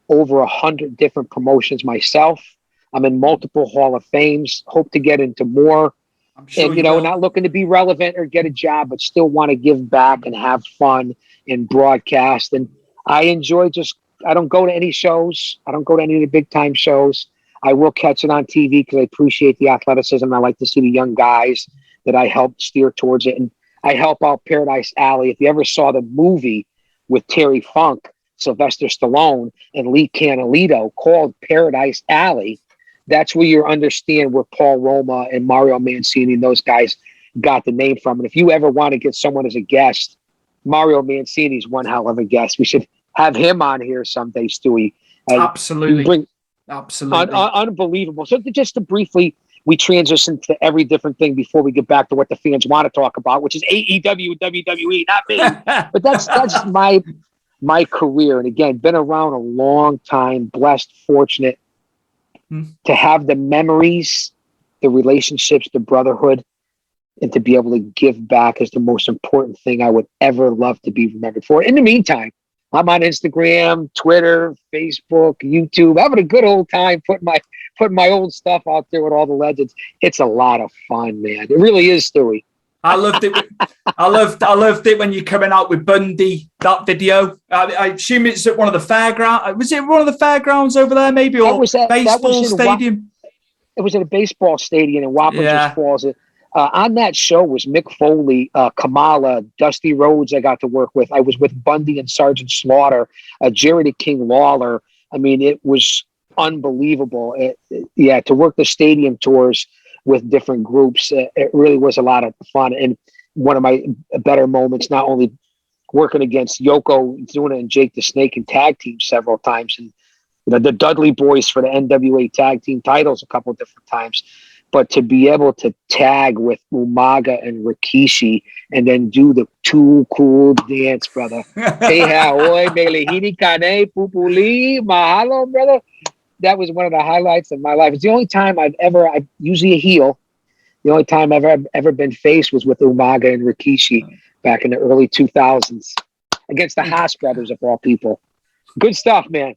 over 100 different promotions myself. I'm in multiple Hall of Fames, hope to get into more. And, not looking to be relevant or get a job, but still want to give back and have fun and broadcast. And I enjoy I don't go to any shows. I don't go to any of the big time shows. I will catch it on TV because I appreciate the athleticism. I like to see the young guys that I help steer towards it. And I help out Paradise Alley. If you ever saw the movie with Terry Funk, Sylvester Stallone, and Lee Canalito called Paradise Alley, that's where you understand where Paul Roma and Mario Mancini and those guys got the name from. And if you ever want to get someone as a guest, Mario Mancini's one hell of a guest. We should have him on here someday, Stewie. Absolutely. Absolutely. Unbelievable. So just to briefly, we transition to every different thing before we get back to what the fans want to talk about, which is AEW, WWE, not me. But that's my career. And again, been around a long time, blessed, fortunate to have the memories, the relationships, the brotherhood, and to be able to give back is the most important thing I would ever love to be remembered for. In the meantime, I'm on Instagram, Twitter, Facebook, YouTube, having a good old time putting my old stuff out there with all the legends. It's a lot of fun, man. It really is, Stewie. I loved it. I loved it when you're coming out with Bundy, that video. I assume it's at one of the fairgrounds. Was it one of the fairgrounds over there, maybe, or baseball stadium? It was at a baseball stadium in Wappingers Falls. On that show was Mick Foley, Kamala, Dusty Rhodes I got to work with. I was with Bundy and Sergeant Slaughter, Jerry the King Lawler. I mean, it was unbelievable. To work the stadium tours with different groups, it really was a lot of fun. And one of my better moments, not only working against Yokozuna and Jake the Snake in tag teams several times, and the Dudley Boys for the NWA tag team titles a couple of different times, but to be able to tag with Umaga and Rikishi and then do the Too Cool dance, brother. Hey, hoy, melehini kane, pupuli, mahalo, brother. That was one of the highlights of my life. It's the only time I'm usually a heel. The only time I've ever been faced was with Umaga and Rikishi back in the early 2000s against the Haas brothers of all people. Good stuff, man.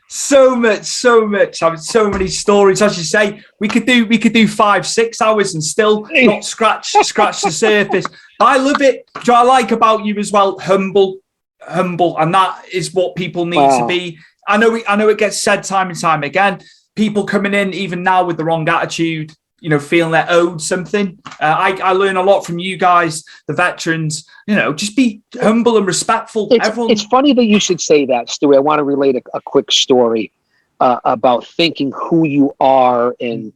so much. I mean, so many stories. As you say, we could do 5-6 hours and still not scratch the surface. I love it. What I like about you as well, humble, and that is what people need to be. I know it gets said time and time again. People coming in even now with the wrong attitude, feeling they're owed something. I learn a lot from you guys, the veterans. Just be humble and respectful. It's funny that you should say that, Stewie. I want to relate a quick story about thinking who you are and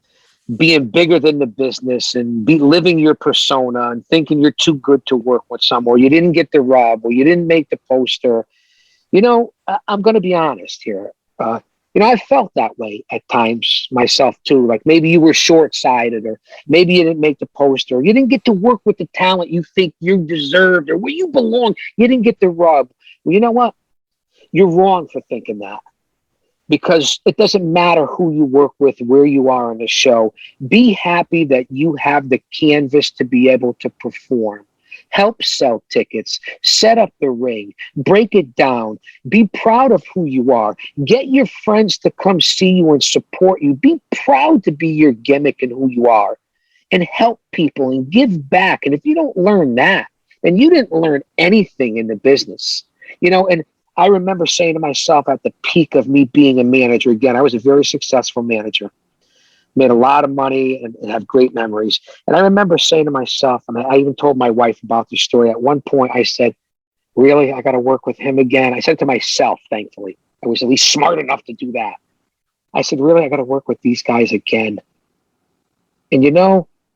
being bigger than the business and living your persona and thinking you're too good to work with someone, or you didn't get the rub, or you didn't make the poster. I'm going to be honest here. I felt that way at times myself too. Like maybe you were short-sighted, or maybe you didn't make the poster, or you didn't get to work with the talent you think you deserved, or where you belong. You didn't get the rub. Well, you know what? You're wrong for thinking that, because it doesn't matter who you work with, where you are in the show. Be happy that you have the canvas to be able to perform. help sell tickets, set up the ring, break it down, be proud of who you are, get your friends to come see you and support you, be proud to be your gimmick and who you are, and help people and give back. And if you don't learn that, then you didn't learn anything in the business, and I remember saying to myself at the peak of me being a manager, again, I was a very successful manager, made a lot of money and have great memories. And I remember saying to myself, and I even told my wife about this story. At one point I said, really, I got to work with him again. I said it to myself, thankfully. I was at least smart enough to do that. I said, really, I got to work with these guys again. And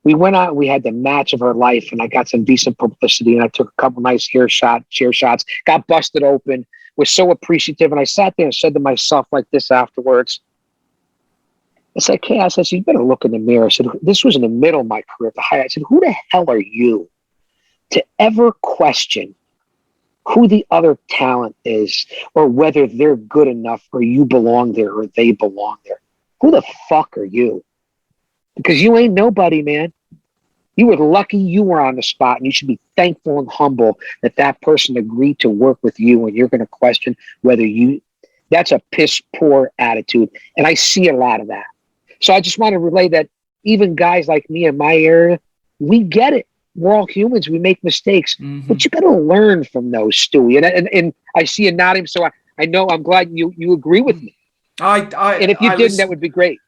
we went out, we had the match of our life, and I got some decent publicity, and I took a couple nice chair shots, got busted open, was so appreciative. And I sat there and said to myself like this afterwards, it's like, hey, I said, so you better look in the mirror. I said, this was in the middle of my career, at the high. I said, who the hell are you to ever question who the other talent is or whether they're good enough or you belong there or they belong there? Who the fuck are you? Because you ain't nobody, man. You were lucky you were on the spot, and you should be thankful and humble that person agreed to work with you, and you're going to question whether that's a piss poor attitude. And I see a lot of that. So I just want to relay that even guys like me in my area, we get it. We're all humans. We make mistakes, but you got to learn from those, Stewie. And I see you nodding, so I know I'm glad you agree with me. And if you didn't, that would be great.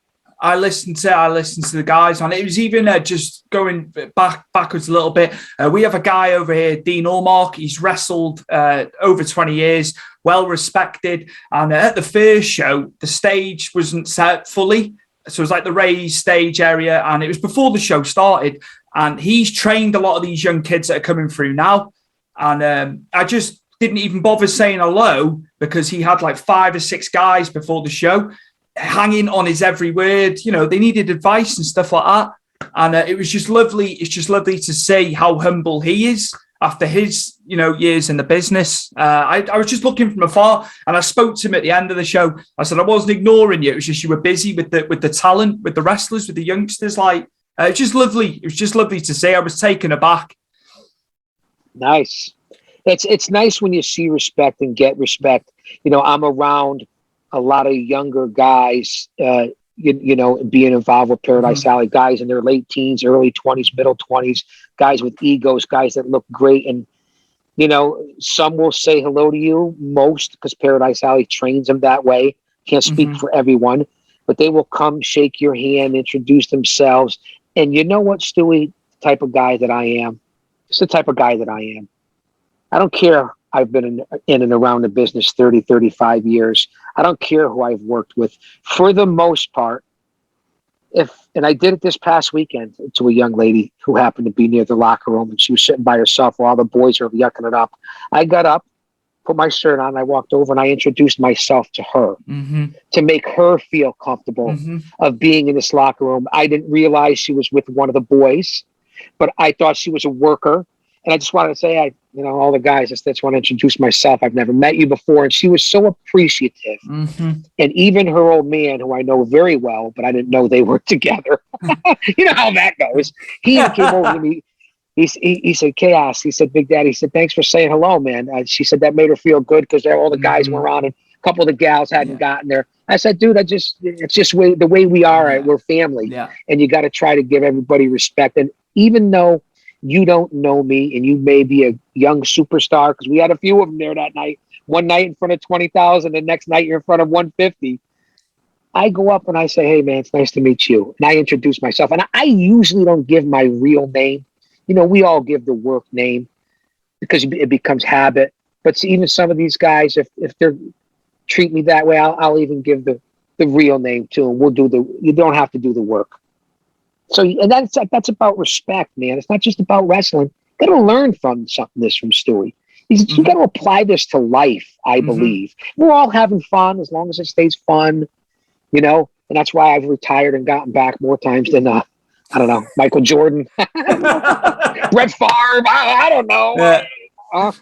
I listened to the guys on it. It was even just going backwards a little bit. We have a guy over here, Dean Allmark. He's wrestled over 20 years, well respected. And at the first show, the stage wasn't set fully. So it was like the raised stage area, and it was before the show started. And he's trained a lot of these young kids that are coming through now. And I just didn't even bother saying hello because he had like 5 or 6 guys before the show hanging on his every word. They needed advice and stuff like that. And it was just lovely. It's just lovely to see how humble he is after his, years in the business. I was just looking from afar, and I spoke to him at the end of the show. I said, I wasn't ignoring you. It was just you were busy with the talent, with the wrestlers, with the youngsters. It's just lovely. It was just lovely to see. I was taken aback. Nice. It's nice when you see respect and get respect. I'm around a lot of younger guys, being involved with Paradise Alley, guys in their late teens, early 20s, middle 20s, guys with egos, guys that look great. And, some will say hello to you, most, because Paradise Alley trains them that way. Can't speak for everyone, but they will come, shake your hand, introduce themselves. And you know what, Stewie, the type of guy that I am? It's the type of guy that I am. I don't care. I've been in and around the business 30, 35 years. I don't care who I've worked with. For the most part, and I did it this past weekend to a young lady who happened to be near the locker room, and she was sitting by herself while all the boys are yucking it up. I got up, put my shirt on, I walked over, and I introduced myself to her to make her feel comfortable of being in this locker room. I didn't realize she was with one of the boys, but I thought she was a worker. And I just wanted to say, all the guys, I just want to introduce myself. I've never met you before. And she was so appreciative. And even her old man, who I know very well, but I didn't know they were together. You know how that goes. He came over to me. He said, Chaos. He said, Big Daddy. He said, thanks for saying hello, man. She said that made her feel good because all the guys were on and a couple of the gals hadn't gotten there. I said, dude, it's just the way we are. We're family. Yeah. And you got to try to give everybody respect. And even though you don't know me and you may be a young superstar, because we had a few of them there that night. One night in front of 20,000, the next night you're in front of 150. I go up and I say, hey, man, it's nice to meet you. And I introduce myself. And I usually don't give my real name. We all give the work name because it becomes habit. But even some of these guys, if they're treat me that way, I'll even give the real name to them. You don't have to do the work. So, and that's about respect, man. It's not just about wrestling. You got to learn from this from Stewie. You got to apply this to life, I believe. We're all having fun as long as it stays fun, and that's why I've retired and gotten back more times than, I don't know, Michael Jordan, Brett Favre, I don't know. I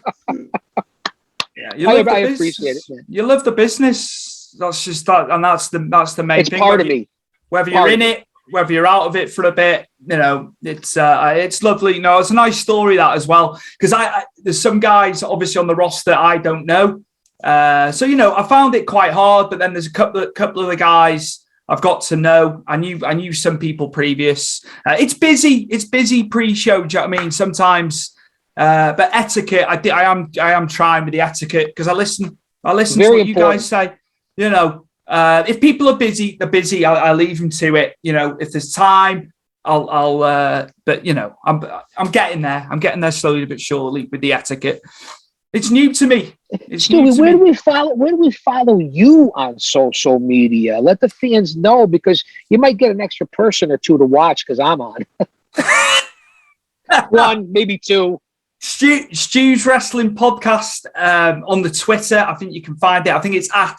appreciate it, man. You love the business. That's just that, and that's the main thing. It's part of me. Whether you're in it whether you're out of it for a bit, it's lovely. It's a nice story that as well, because there's some guys obviously on the roster I don't know. So I found it quite hard, but then there's a couple of the guys I've got to know. I knew some people previous. It's busy pre-show. Do you know what I mean? Sometimes, but etiquette. I am trying with the etiquette because I listen Very to what you important. guys say. If people are busy, they're busy. I'll leave them to it. If there's time, I'll. But I'm getting there. I'm getting there slowly but surely with the etiquette. It's new to me. Stewie, where do we follow you on social media? Let the fans know, because you might get an extra person or two to watch because I'm on. One, maybe two. Stu's Wrestling Podcast on the Twitter. I think you can find it. I think it's at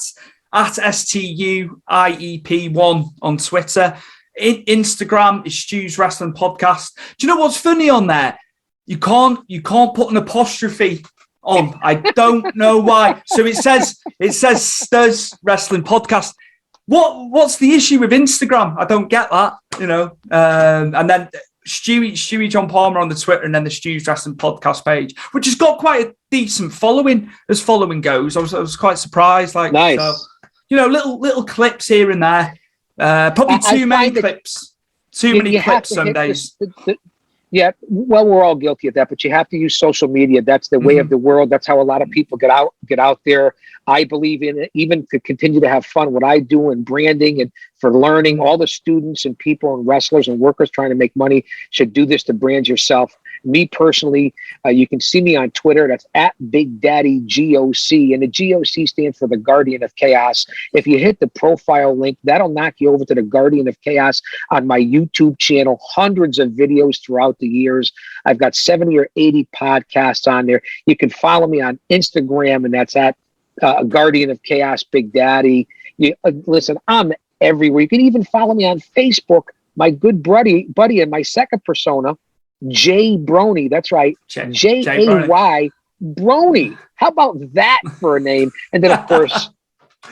STUIEP1 on Twitter. Instagram is Stu's Wrestling Podcast. Do you know what's funny on there? You can't put an apostrophe on. I don't know why. So it says Stu's Wrestling Podcast. What's the issue with Instagram? I don't get that. And then Stewie John Palmer on the Twitter, and then the Stu's Wrestling Podcast page, which has got quite a decent following as following goes. I was quite surprised. Nice. So, little clips here and there. Probably too many clips. Too many clips some days. Yeah, well, we're all guilty of that, but you have to use social media. That's the way of the world. That's how a lot of people get out there. I believe in it, even to continue to have fun. What I do in branding and for learning, all the students and people and wrestlers and workers trying to make money should do this to brand yourself. Me personally, you can see me on Twitter. That's at Big Daddy GOC, and the GOC stands for the Guardian of Chaos. If you hit the profile link, that'll knock you over to the Guardian of Chaos on my YouTube channel. Hundreds of videos throughout the years. I've got 70 or 80 podcasts on there. You can follow me on Instagram, and that's at Guardian of Chaos Big Daddy. Listen, I'm everywhere. You can even follow me on Facebook. My good buddy and my second persona, Jay Brony. That's right. Jay Brony. How about that for a name? And then, of course,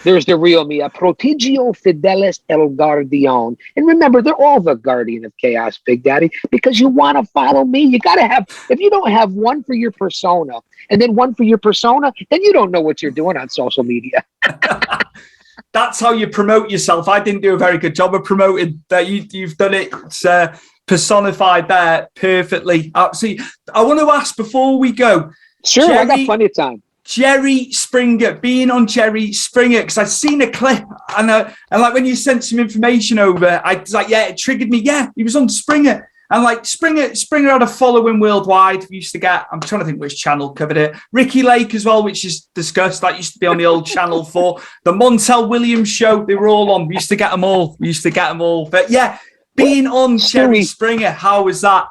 there's the real me, Protegio Fidelis El Guardian. And remember, they're all the Guardian of Chaos, Big Daddy, because you want to follow me. You got to have, if you don't have one for your persona and then one for your persona, then you don't know what you're doing on social media. That's how you promote yourself. I didn't do a very good job of promoting that. You've done it. It's personified there perfectly. Absolutely. I want to ask before we go. Sure, Jerry, I got plenty of time. Jerry Springer, being on Jerry Springer, because I've seen a clip and like when you sent some information over, I was like, yeah, it triggered me. Yeah, he was on Springer. And like Springer had a following worldwide. We used to get, I'm trying to think which channel covered it. Ricky Lake as well, which is discussed. That used to be on the old Channel 4. The Montel Williams show, they were all on. We used to get them all. But yeah, being on Jerry Springer, how was that?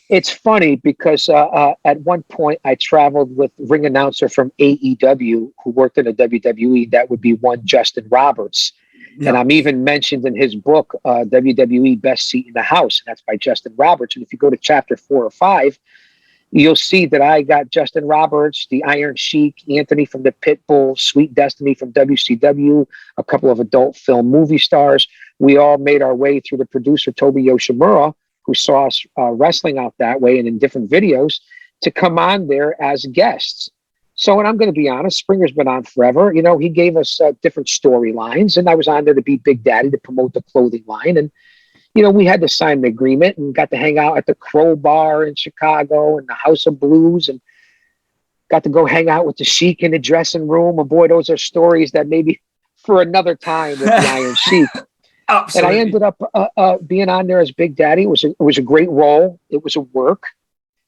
It's funny because at one point I traveled with ring announcer from AEW who worked in the WWE. That would be one Justin Roberts. Yeah. And I'm even mentioned in his book, WWE Best Seat in the House. And that's by Justin Roberts. And if you go to chapter 4 or 5, you'll see that I got Justin Roberts, the Iron Sheik, Anthony from the Pitbull, Sweet Destiny from WCW, a couple of adult film movie stars. We all made our way through the producer, Toby Yoshimura, who saw us wrestling out that way and in different videos, to come on there as guests. So, and I'm going to be honest, Springer's been on forever. He gave us different storylines, and I was on there to be Big Daddy to promote the clothing line. And, we had to sign an agreement and got to hang out at the Crow Bar in Chicago and the House of Blues, and got to go hang out with the Sheik in the dressing room. And boy, those are stories that maybe for another time with the Iron Sheik. Absolutely. And I ended up being on there as Big Daddy. It was a great role. It was a work.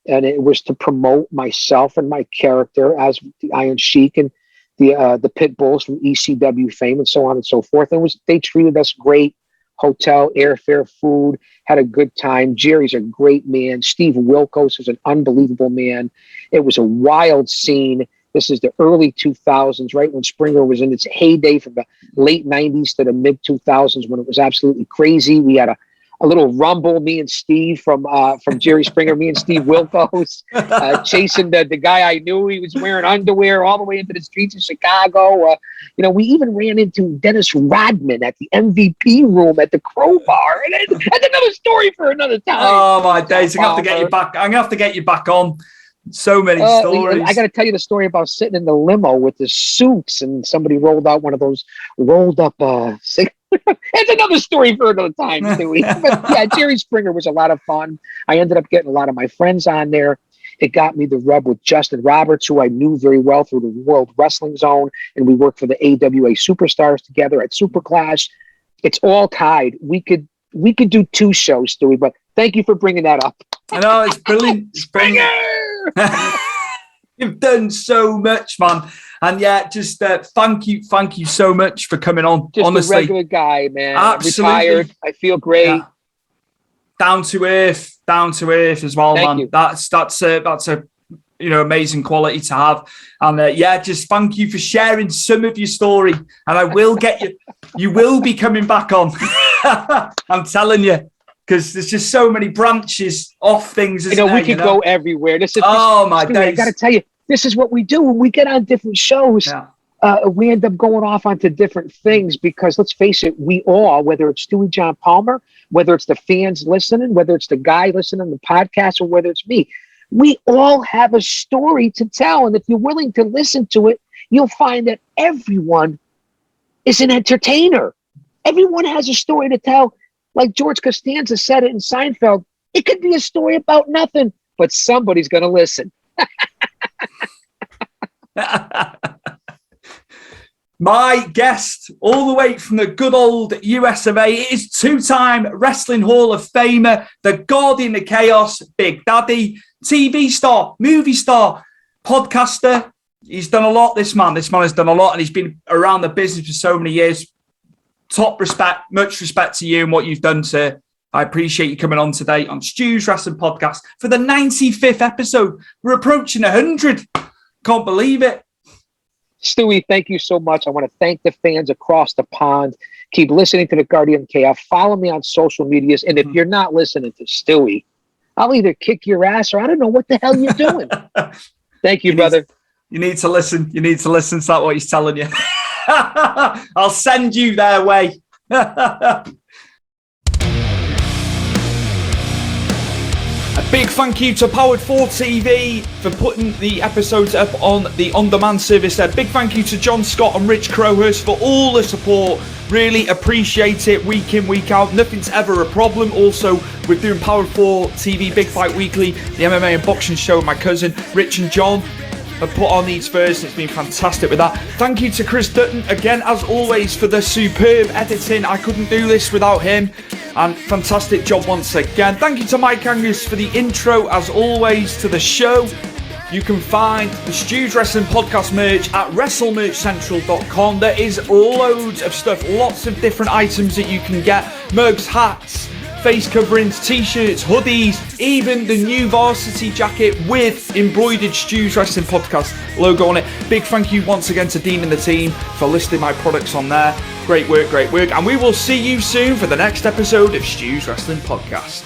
And it was to promote myself and my character as the Iron Sheik and the Pit Bulls from ECW fame and so on and so forth. And they treated us great. Hotel, airfare, food, had a good time. Jerry's a great man. Steve Wilkos was an unbelievable man. It was a wild scene. This is the early 2000s, right when Springer was in its heyday from the late 90s to the mid 2000s when it was absolutely crazy. We had a little rumble. Me and Steve from Jerry Springer, me and Steve Wilkos, chasing the guy I knew. He was wearing underwear all the way into the streets of Chicago. We even ran into Dennis Rodman at the MVP room at the Crowbar. And that's another story for another time. Oh my days! I'm gonna have to get you back. I'm gonna have to get you back on. So many stories. I got to tell you the story about sitting in the limo with the suits and somebody rolled out one of those rolled up cigarettes. It's another story for another time, Stewie. But yeah, Jerry Springer was a lot of fun. I ended up getting a lot of my friends on there. It got me the rub with Justin Roberts, who I knew very well through the World Wrestling Zone, and we worked for the AWA Superstars together at Superclass. It's all tied. We could do 2 shows, Stewie, but thank you for bringing that up. I know, it's brilliant. Springer! You've done so much, man. And yeah, just thank you so much for coming on. Just honestly, a regular guy, man. Absolutely. Retired. I feel great. Yeah. Down to earth as well, Thank man. you. That's a amazing quality to have. And just thank you for sharing some of your story. And I will get you. You will be coming back on. I'm telling you. Because there's just so many branches off things. We could go everywhere. My days. I got to tell you, this is what we do when we get on different shows. Yeah. We end up going off onto different things because let's face it, we all, whether it's Stewie John Palmer, whether it's the fans listening, whether it's the guy listening to the podcast, or whether it's me, we all have a story to tell. And if you're willing to listen to it, you'll find that everyone is an entertainer. Everyone has a story to tell. Like George Costanza said it in Seinfeld, it could be a story about nothing, but somebody's going to listen. My guest, all the way from the good old US of A, is 2-time Wrestling Hall of Famer, the Guardian of Chaos, Big Daddy, TV star, movie star, podcaster. He's done a lot, this man. This man has done a lot, and he's been around the business for so many years. Top respect, much respect to you and what you've done, sir. I appreciate you coming on today on Stu's Wrestling Podcast for the 95th episode. We're approaching 100. Can't believe it. Stewie, thank you so much. I want to thank the fans across the pond. Keep listening to the Guardian Chaos. Follow me on social medias. And if you're not listening to Stewie, I'll either kick your ass or I don't know what the hell you're doing. Thank you, brother. You need to listen. You need to listen to that, what he's telling you. I'll send you their way. A big thank you to Powered 4 TV for putting the episodes up on the on-demand service there. Big thank you to John Scott and Rich Crowhurst for all the support. Really appreciate it week in, week out. Nothing's ever a problem. Also, we're doing Powered 4 TV Big Fight Weekly, the MMA and boxing show with my cousin Rich and John. Have put on these first. It's been fantastic with that. Thank you to Chris Dutton again, as always, for the superb editing. I couldn't do this without him, and fantastic job once again. Thank you to Mike Angus for the intro, as always, to the show. You can find the Stu's Wrestling Podcast merch at WrestleMerchCentral.com. There is loads of stuff, lots of different items that you can get. Mugs, hats, face coverings, t-shirts, hoodies, even the new varsity jacket with embroidered Stu's Wrestling Podcast logo on it. Big thank you once again to Dean and the team for listing my products on there. Great work, and we will see you soon for the next episode of Stu's Wrestling Podcast.